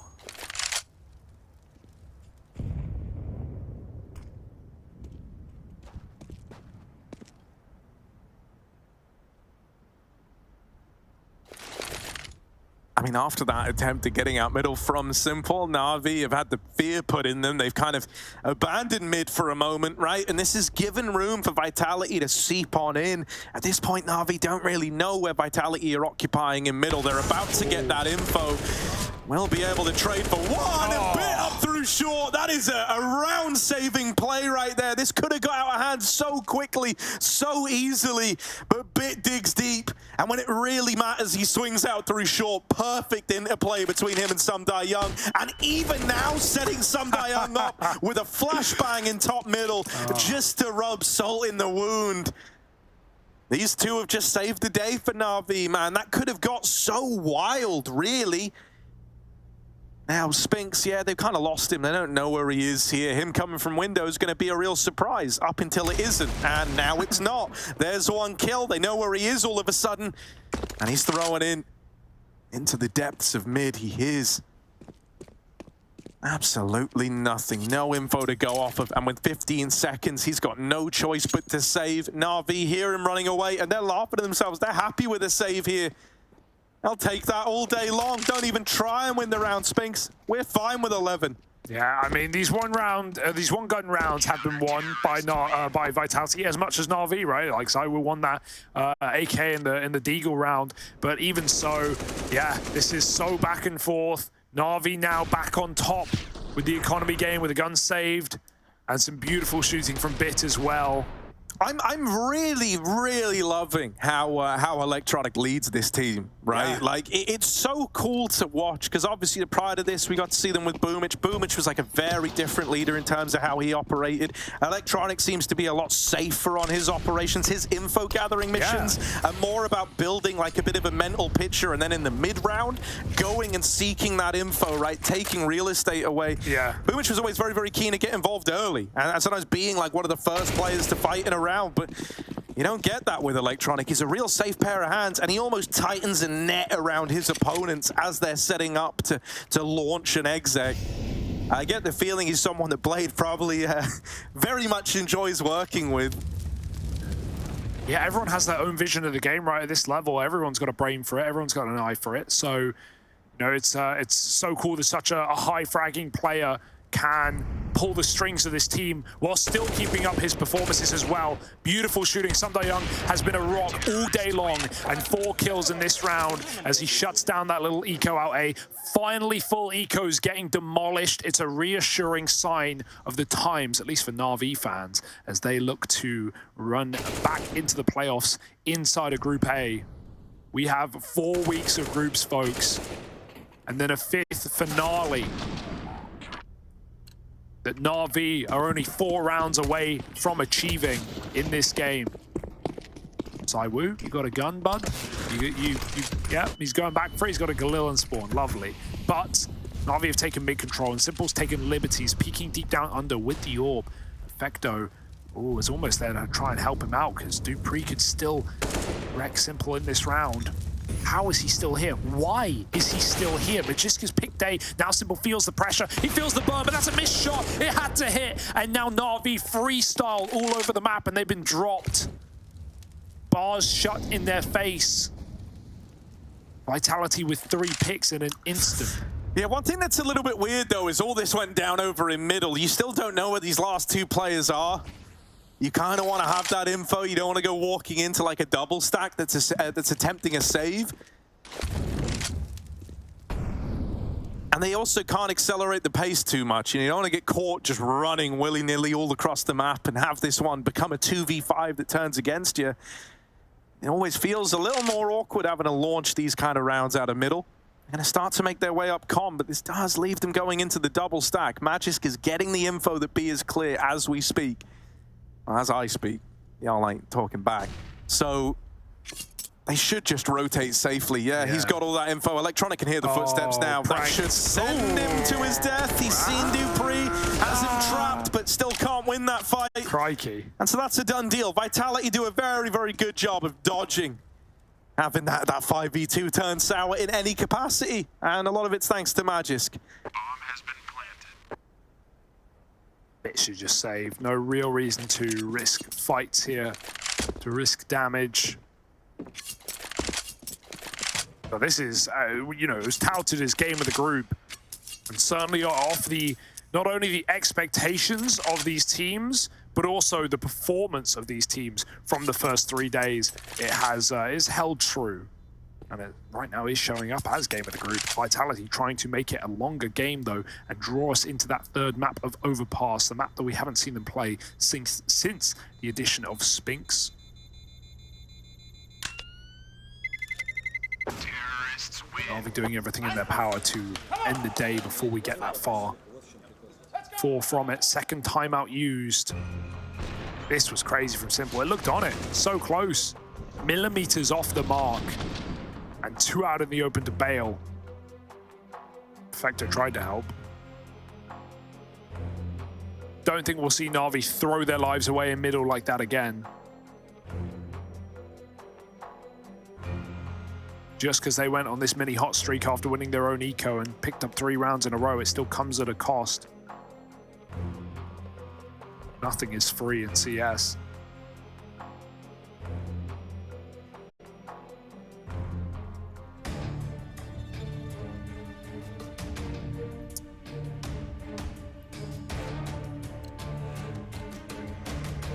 I mean, after that attempt at getting out middle from Simple, Na'Vi have had the fear put in them. They've kind of abandoned mid for a moment, right? And this has given room for Vitality to seep on in. At this point, Na'Vi don't really know where Vitality are occupying in middle. They're about to get that info. We'll be able to trade for one, and Bit up through short. That is a round-saving play right there. This could have got out of hand so quickly, so easily, but Bit digs deep. And when it really matters, he swings out through short. Perfect interplay between him and Sumdai Young. And even now, setting Sumdai Young up with a flashbang in top middle, just to rub salt in the wound. These two have just saved the day for NAVI, man. That could have got so wild, really. Now, Spinks, yeah, they've kind of lost him. They don't know where he is here. Him coming from window is going to be a real surprise up until it isn't. And now it's not. There's one kill. They know where he is all of a sudden. And he's throwing in into the depths of mid. He hears absolutely nothing. No info to go off of. And with 15 seconds, he's got no choice but to save. NAVI hear him running away, and they're laughing at themselves. They're happy with a save here. I'll take that all day long. Don't even try and win the round, Spinks. We're fine with 11. Yeah, I mean, these one gun rounds have been won by Vitality as much as NAVI, right? Like Zywoo won that AK in the Deagle round, but even so, yeah, this is so back and forth. NAVI now back on top with the economy game with a gun saved and some beautiful shooting from Bit as well. I'm really, really loving how Electronic leads this team, right? Yeah. Like, it's so cool to watch, because obviously prior to this, we got to see them with Boomich. Boomich was like a very different leader in terms of how he operated. Electronic seems to be a lot safer on his operations. His info gathering missions are more about building like a bit of a mental picture, and then in the mid-round, going and seeking that info, right? Taking real estate away. Yeah. Boomich was always very, very keen to get involved early, and sometimes being like one of the first players to fight in a round, but you don't get that with Electronic. He's a real safe pair of hands, and he almost tightens a net around his opponents as they're setting up to launch an exec. I get the feeling he's someone that Blade probably very much enjoys working with. Yeah, everyone has their own vision of the game, right? At this level, everyone's got a brain for it. Everyone's got an eye for it. So, you know, it's so cool that such a high fragging player can pull the strings of this team while still keeping up his performances as well. Beautiful shooting. Sumdai Young has been a rock all day long, and 4 kills in this round as he shuts down that little eco out A. Finally, full ecos getting demolished. It's a reassuring sign of the times, at least for NAVI fans, as they look to run back into the playoffs inside of Group A. We have 4 weeks of groups, folks, and then a 5th finale that NAVI are only 4 rounds away from achieving in this game. Zywoo, you got a gun, bud? Yeah, he's going back for it. He's got a Galil and spawn, lovely. But NAVI have taken mid control, and Simple's taken liberties, peeking deep down under with the orb. Perfecto, is almost there to try and help him out, because Dupree could still wreck Simple in this round. How is he still here? Why is he still here? Magiska's picked A. Now Simple feels the pressure. He feels the burn, but that's a missed shot. It had to hit. And now NAVI freestyle all over the map, and they've been dropped. Bars shut in their face. Vitality with 3 picks in an instant. Yeah, one thing that's a little bit weird, though, is all this went down over in middle. You still don't know where these last 2 players are. You kind of want to have that info. You don't want to go walking into like a double stack that's attempting a save. And they also can't accelerate the pace too much. You don't want to get caught just running willy-nilly all across the map and have this one become a 2v5 that turns against you. It always feels a little more awkward having to launch these kind of rounds out of middle. They're going to start to make their way up com, but this does leave them going into the double stack. Magisk is getting the info that B is clear as we speak. As I speak, y'all ain't talking back. So they should just rotate safely. Yeah, he's got all that info. Electronic can hear the footsteps now. That should send him to his death. He's seen Dupree, has him trapped, but still can't win that fight. Crikey. And so that's a done deal. Vitality do a very, very good job of dodging having that 5v2 turn sour in any capacity. And a lot of it's thanks to Magisk. It should just save. No real reason to risk fights here, to risk damage. So this is, you know, it was touted as game of the group, and certainly off the not only the expectations of these teams, but also the performance of these teams from the first 3 days. It has is held true. And it right now is showing up as game of the group. Vitality trying to make it a longer game, though, and draw us into that third map of Overpass, the map that we haven't seen them play since the addition of Spinks. NAVI doing everything in their power to end the day before we get that far. 4 from it, second timeout used. This was crazy from Simple. It looked on it, so close. Millimeters off the mark. And 2 out in the open to bail. Perfecto tried to help. Don't think we'll see NAVI throw their lives away in middle like that again. Just because they went on this mini hot streak after winning their own eco and picked up 3 rounds in a row, it still comes at a cost. Nothing is free in CS.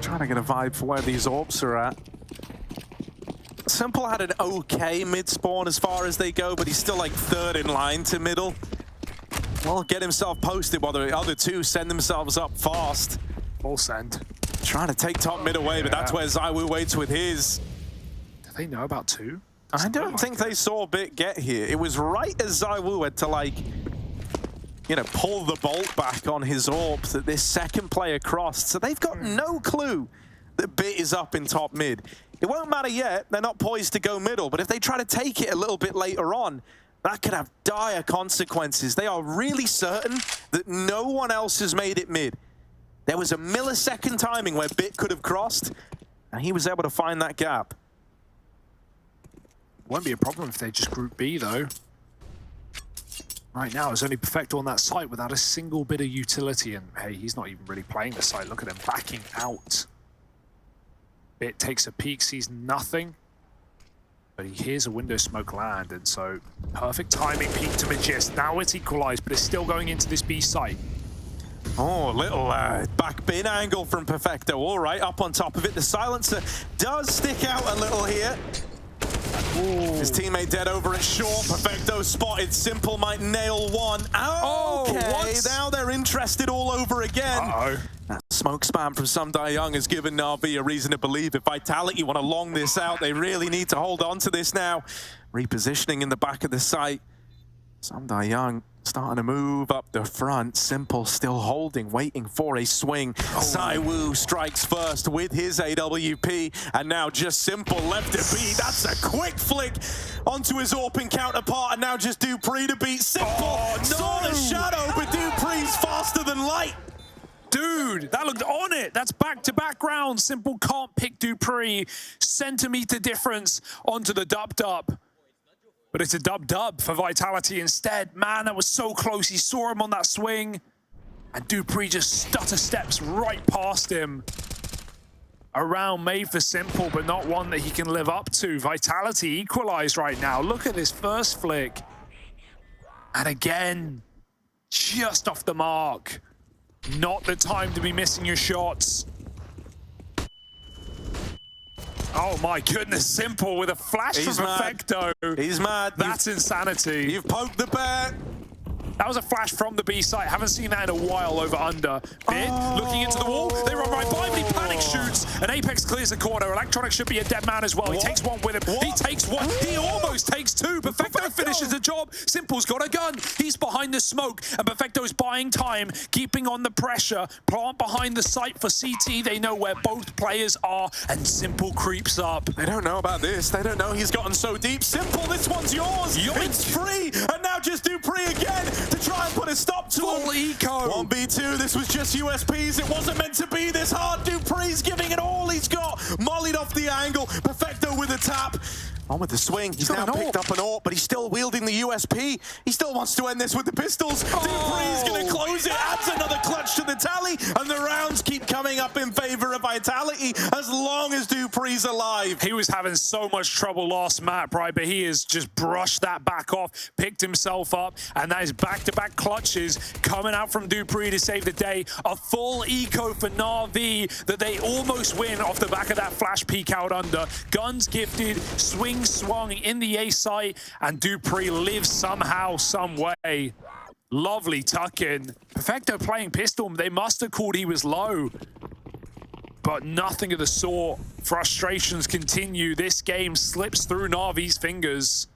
Trying to get a vibe for where these AWPs are at. Simple had an okay mid-spawn as far as they go, but he's still like 3rd in line to middle. Well, get himself posted while the other 2 send themselves up fast. Full send. Trying to take top mid away, but that's where ZywOo waits with his. Do they know about 2? I don't think they saw Bit get here. It was right as ZywOo had to, like, you know, pull the bolt back on his AWP that this second player crossed. So they've got no clue that Bit is up in top mid. It won't matter yet. They're not poised to go middle, but if they try to take it a little bit later on, that could have dire consequences. They are really certain that no one else has made it mid. There was a millisecond timing where Bit could have crossed, and he was able to find that gap. Won't be a problem if they just group B, though. Right now, it's only Perfecto on that site without a single bit of utility, and hey, he's not even really playing the site. Look at him backing out. Bit takes a peek, sees nothing, but he hears a window smoke land, and so perfect timing, peek to Magist. Now it's equalized, but it's still going into this B site. Oh, little back bin angle from Perfecto. All right, up on top of it. The silencer does stick out a little here. Ooh. His teammate dead over at short. Perfecto spotted. Simple might nail one. Okay, now they're interested all over again. That smoke spam from Sumdai Young has given NAVI a reason to believe if Vitality want to long this out, they really need to hold on to this now. Repositioning in the back of the site. Sumdai Young starting to move up the front. Simple still holding, waiting for a swing. ZywOo strikes first with his AWP, and now just Simple left to beat. That's a quick flick onto his AWPing counterpart, and now just dupreeh to beat Simple. Saw the shadow, but dupreeh's faster than light. Dude, that looked on it. That's back-to-back rounds. Simple can't pick dupreeh. Centimeter difference onto the dub-dub. But it's a dub-dub for Vitality instead. Man, that was so close. He saw him on that swing. And dupreeh just stutter steps right past him. A round made for Simple, but not one that he can live up to. Vitality equalized right now. Look at this first flick. And again, just off the mark. Not the time to be missing your shots. Oh my goodness, Simple with a flash from Perfecto. He's mad. That's insanity. You've poked the bear. That was a flash from the B site. Haven't seen that in a while over under. Bit looking into the wall. They run right by him, but he panic shoots. And Apex clears the corner. Electronic should be a dead man as well. He takes one with him. He takes one. He almost takes 2. Perfecto finishes the job. Simple's got a gun. He's behind the smoke. And Perfecto's buying time, keeping on the pressure. Plant behind the site for CT. They know where both players are. And Simple creeps up. They don't know about this. They don't know he's gotten so deep. Simple, this one's yours. It's free. And now just dupreeh again to try and put a stop to full eco. 1v2, this was just USPs. It wasn't meant to be this hard. dupreeh's giving it all he's got. Mollied off the angle. Perfecto with a tap. On with the swing. He's now picked up an AWP, but he's still wielding the USP. He still wants to end this with the pistols. dupreeh's going to close it. Adds another clutch to the tally. And the rounds keep coming up in favor of Vitality as long as dupreeh's alive. He was having so much trouble last map, right? But he has just brushed that back off, picked himself up, and that is back-to-back clutches coming out from dupreeh to save the day. A full eco for NAVI that they almost win off the back of that flash peek out under. Guns gifted, swing being swung in the A site, and Dupree lives somehow, some way. Lovely tuck-in. Perfecto playing pistol. They must have called he was low. But nothing of the sort. Frustrations continue. This game slips through Navi's fingers.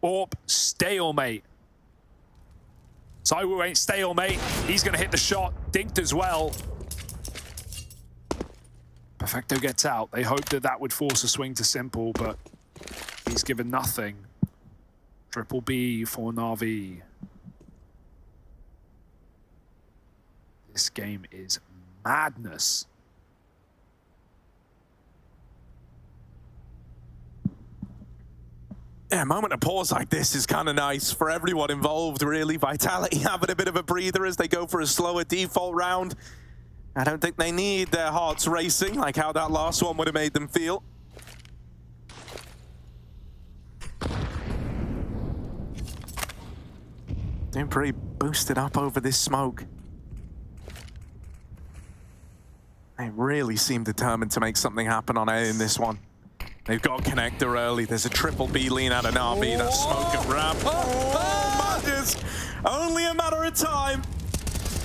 Orp, stalemate. ZywOo ain't stalemate. He's going to hit the shot. Dinked as well. Perfecto gets out. They hoped that that would force a swing to Simple, but he's given nothing. Triple B for Navi. This game is madness. Yeah, a moment of pause like this is kind of nice for everyone involved, really. Vitality having a bit of a breather as they go for a slower default round. I don't think they need their hearts racing like how that last one would have made them feel. Dupree boosted up over this smoke. They really seem determined to make something happen on A in this one. They've got connector early. There's a triple B lean out of NAVI. That smoke at ramp. Oh, Magisk! Only a matter of time.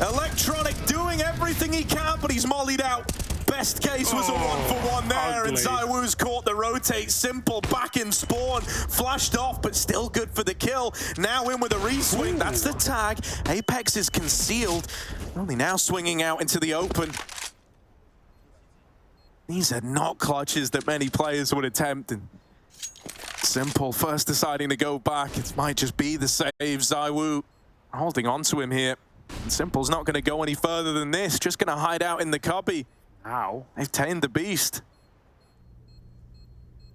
Electronic doing everything he can, but he's mollied out. Best case was a 1-for-1 there, ugly. and ZywOo's caught the rotate. Simple back in spawn, flashed off, but still good for the kill. Now in with a reswing. Ooh. That's the tag. Apex is concealed, only now swinging out into the open. These are not clutches that many players would attempt. And Simple first deciding to go back. It might just be the save. ZywOo holding on to him here. And Simple's not going to go any further than this. Just going to hide out in the cubby. Ow. They've tamed the beast.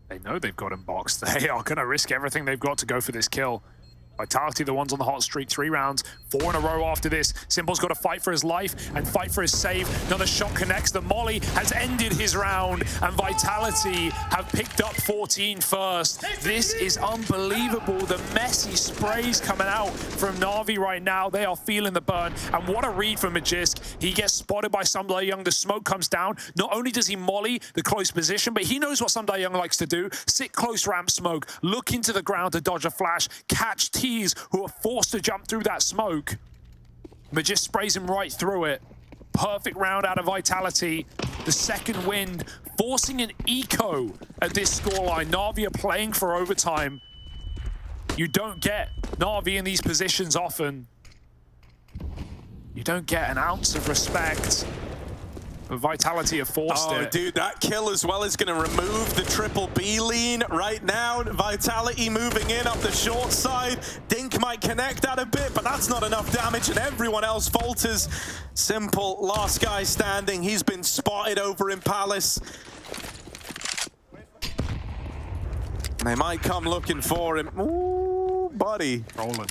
They know they've got him boxed. They are going to risk everything they've got to go for this kill. Vitality, the ones on the hot streak, 3 rounds, 4 in a row after this. Simple's got to fight for his life and fight for his save. Another shot connects. The molly has ended his round, and Vitality have picked up 14 first. This is unbelievable. The messy sprays coming out from Navi right now. They are feeling the burn, and what a read from Magisk. He gets spotted by Young. The smoke comes down. Not only does he molly the close position, but he knows what Young likes to do. Sit close ramp smoke, look into the ground to dodge a flash, catch T's who are forced to jump through that smoke. But just sprays him right through it. Perfect round out of Vitality. The second wind forcing an eco at this scoreline. Navi are playing for overtime. You don't get Navi in these positions often. You don't get an ounce of respect. But Vitality have forced it. Oh, dude, that kill as well is going to remove the triple B lean right now. Vitality moving in up the short side. Dink might connect that a bit, but that's not enough damage, and everyone else falters. Simple, last guy standing. He's been spotted over in Palace. They might come looking for him. Ooh, buddy. Rolling.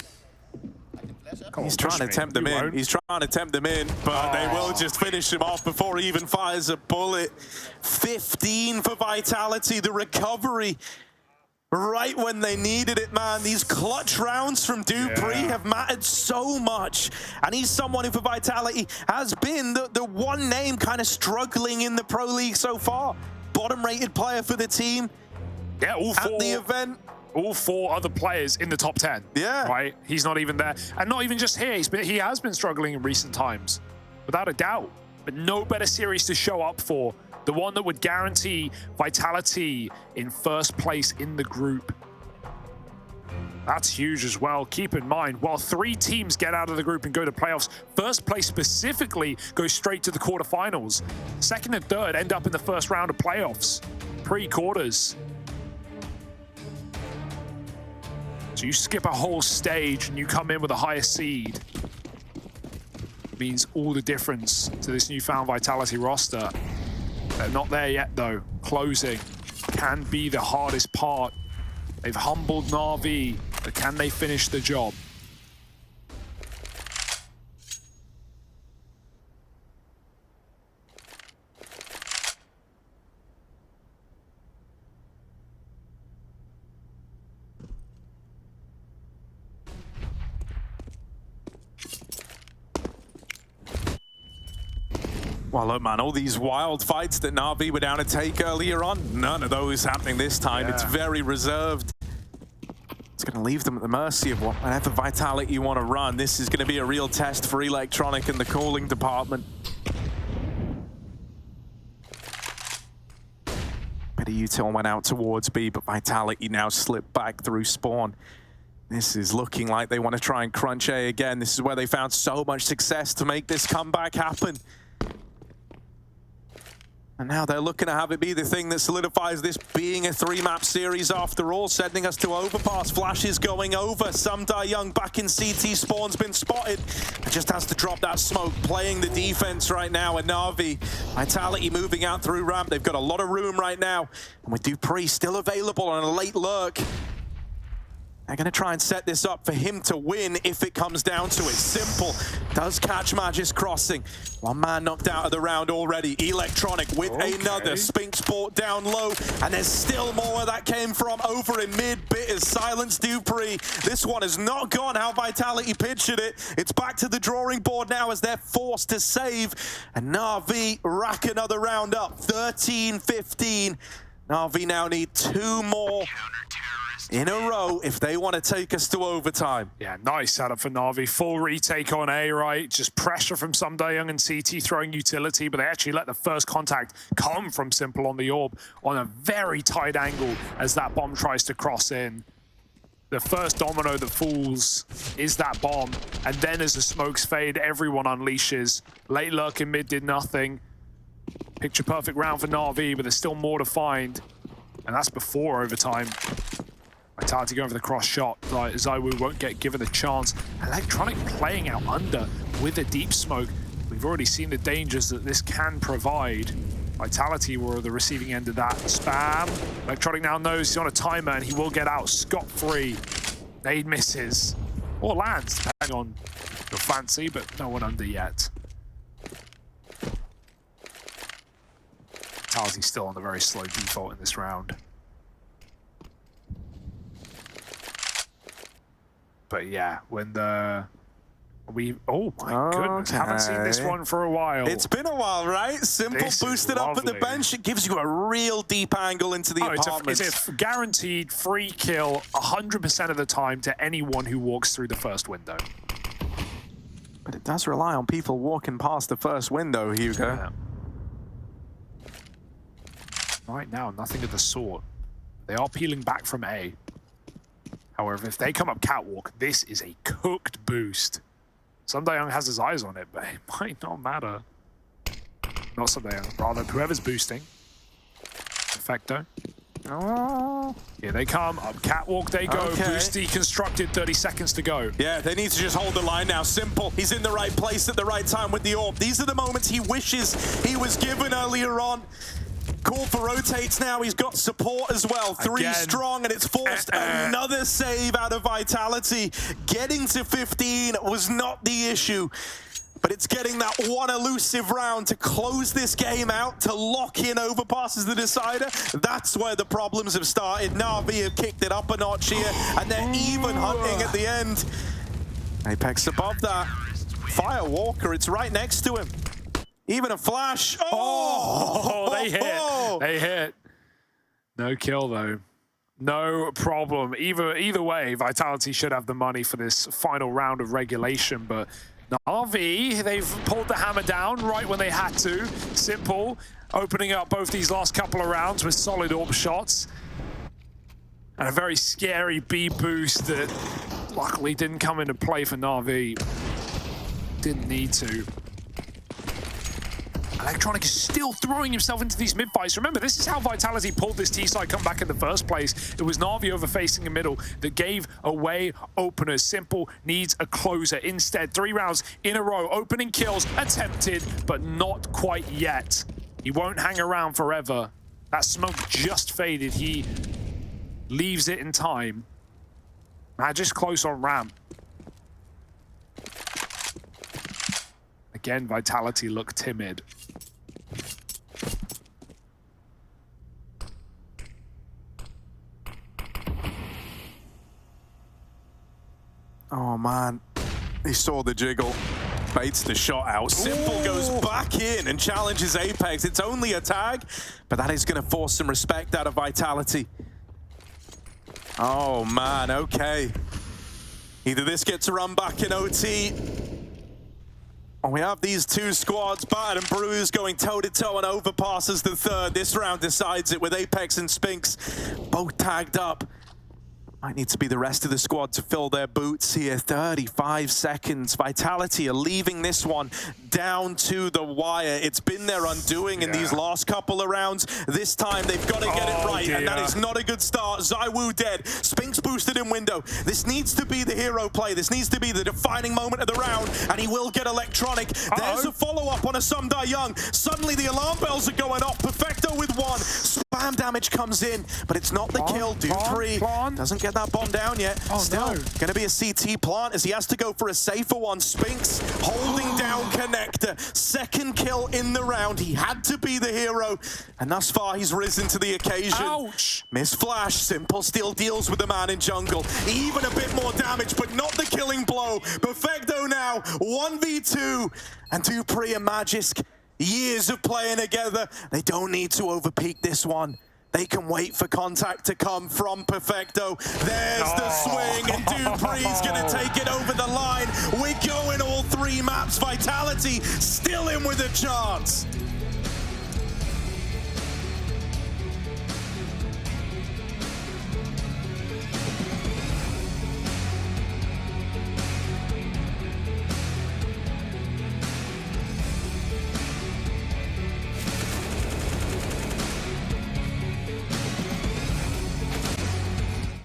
He's trying to tempt them in. He's trying to tempt them in, but they will just finish him off before he even fires a bullet. 15 for Vitality. The recovery right when they needed it, man. These clutch rounds from Dupree have mattered so much. And he's someone who, for Vitality, has been the one name kind of struggling in the Pro League so far. Bottom-rated player for the team. Yeah, all 4. At the event. All 4 other players in the top 10. Yeah. Right? He's not even there. And not even just here. He has been struggling in recent times, without a doubt. But no better series to show up for. The one that would guarantee Vitality in first place in the group. That's huge as well. Keep in mind, while 3 teams get out of the group and go to playoffs, first place specifically goes straight to the quarterfinals. Second and third end up in the first round of playoffs, pre-quarters. So you skip a whole stage and you come in with a higher seed. Means all the difference to this newfound Vitality roster. They're not there yet though. Closing can be the hardest part. They've humbled NAVI, but can they finish the job? Well, look, man, all these wild fights that Na'Vi were down to take earlier on, none of those happening this time. Yeah. It's very reserved. It's going to leave them at the mercy of whatever vitality you want to run. This is going to be a real test for Electronic and the calling department. Bit of util went out towards B, but vitality now slipped back through spawn. This is looking like they want to try and crunch A again. This is where they found so much success to make this comeback happen. And now they're looking to have it be the thing that solidifies this being a 3-map series after all, sending us to overpass. Flashes going over. Some Die Young back in CT. Spawn's been spotted. It just has to drop that smoke, playing the defense right now. And Na'Vi, vitality moving out through ramp. They've got a lot of room right now. And with Dupree still available on a late lurk, they're going to try and set this up for him to win if it comes down to it. Simple does catch Magis crossing. One man knocked out of the round already. Electronic with another. Spink Sport down low. And there's still more where that came from over in mid. Bit is Silence Dupree. This one has not gone how Vitality pictured it. It's back to the drawing board now as they're forced to save. And Na'Vi rack another round up. 13-15. Na'Vi now need 2 more in a row if they want to take us to overtime. Yeah, nice setup for Na'Vi. Full retake on A, right? Just pressure from some Die Young and CT throwing utility, but they actually let the first contact come from Simple on the orb on a very tight angle as that bomb tries to cross in. The first domino that falls is that bomb, and then as the smokes fade, everyone unleashes. Late lurk in mid did nothing. Picture perfect round for Na'Vi, but there's still more to find, and that's before overtime. Vitality going for the cross shot, like Zywoo won't get given a chance. Electronic playing out under with a deep smoke. We've already seen the dangers that this can provide. Vitality were the receiving end of that spam. Electronic now knows he's on a timer and he will get out scot-free. Nade misses, or lands, depending on your fancy, but no one under yet. Vitality still on the very slow default in this round. But yeah, when oh my goodness, haven't seen this one for a while. It's been a while, right? Simple boosted up at the bench. It gives you a real deep angle into the apartment. It's a guaranteed free kill 100% of the time to anyone who walks through the first window. But it does rely on people walking past the first window, Hugo. Yeah. Right now, nothing of the sort. They are peeling back from A. However, if they come up catwalk, this is a cooked boost. Some Die Young has his eyes on it, but it might not matter. Not Some Die Young, rather whoever's boosting. Effecto. Oh. Here they come, up catwalk they go. Boost deconstructed, 30 seconds to go. Yeah, they need to just hold the line now. Simple, he's in the right place at the right time with the orb. These are the moments he wishes he was given earlier on. Call for rotates now, he's got support as well. 3 strong, and it's forced another save out of Vitality. Getting to 15 was not the issue, but it's getting that one elusive round to close this game out, to lock in overpass as the decider. That's where the problems have started. Na'Vi have kicked it up a notch here, and they're even hunting at the end. Apex above that. Firewalker, it's right next to him. Even a flash. They hit. They hit. No kill, though. No problem. Either way, Vitality should have the money for this final round of regulation, but Na'Vi, they've pulled the hammer down right when they had to. Simple, opening up both these last couple of rounds with solid orb shots. And a very scary B boost that luckily didn't come into play for Na'Vi. Didn't need to. Electronic is still throwing himself into these mid-fights. Remember, this is how Vitality pulled this T-side comeback in the first place. It was Na'Vi overfacing the middle that gave away openers. Simple needs a closer. Instead, 3 rounds in a row. Opening kills attempted, but not quite yet. He won't hang around forever. That smoke just faded. He leaves it in time. Just close on ramp. Again, Vitality look timid. Oh man, he saw the jiggle. Baits the shot out. Simple goes back in and challenges Apex. It's only a tag, but that is going to force some respect out of Vitality. Oh man, okay. Either this gets a run back in OT, or we have these two squads, Bad and Bruise, going toe-to-toe and overpasses the third. This round decides it with Apex and Spinks both tagged up. Might need to be the rest of the squad to fill their boots here. 35 seconds. Vitality are leaving this one down to the wire. It's been their undoing in these last couple of rounds. This time they've got to get it right, and that is not a good start. ZywOo dead. Spinks boosted in window. This needs to be the hero play. This needs to be the defining moment of the round, and he will get electronic. There's a follow-up on a Sumdai Young. Suddenly the alarm bells are going off. Perfecto with one. Spam damage comes in, but it's not the kill. Dupree doesn't get that bomb down yet. Still gonna be a CT plant as he has to go for a safer one. Spinks holding down Connector. Second kill in the round. He had to be the hero, and thus far he's risen to the occasion. Ouch! Miss Flash. Simple still deals with the man in jungle. Even a bit more damage, but not the killing blow. Perfecto now 1v2, and Dupree and Magisk, years of playing together. They don't need to overpeak this one. They can wait for contact to come from Perfecto. There's the swing, and Dupree's gonna take it over the line. We're going all three maps. Vitality still in with a chance.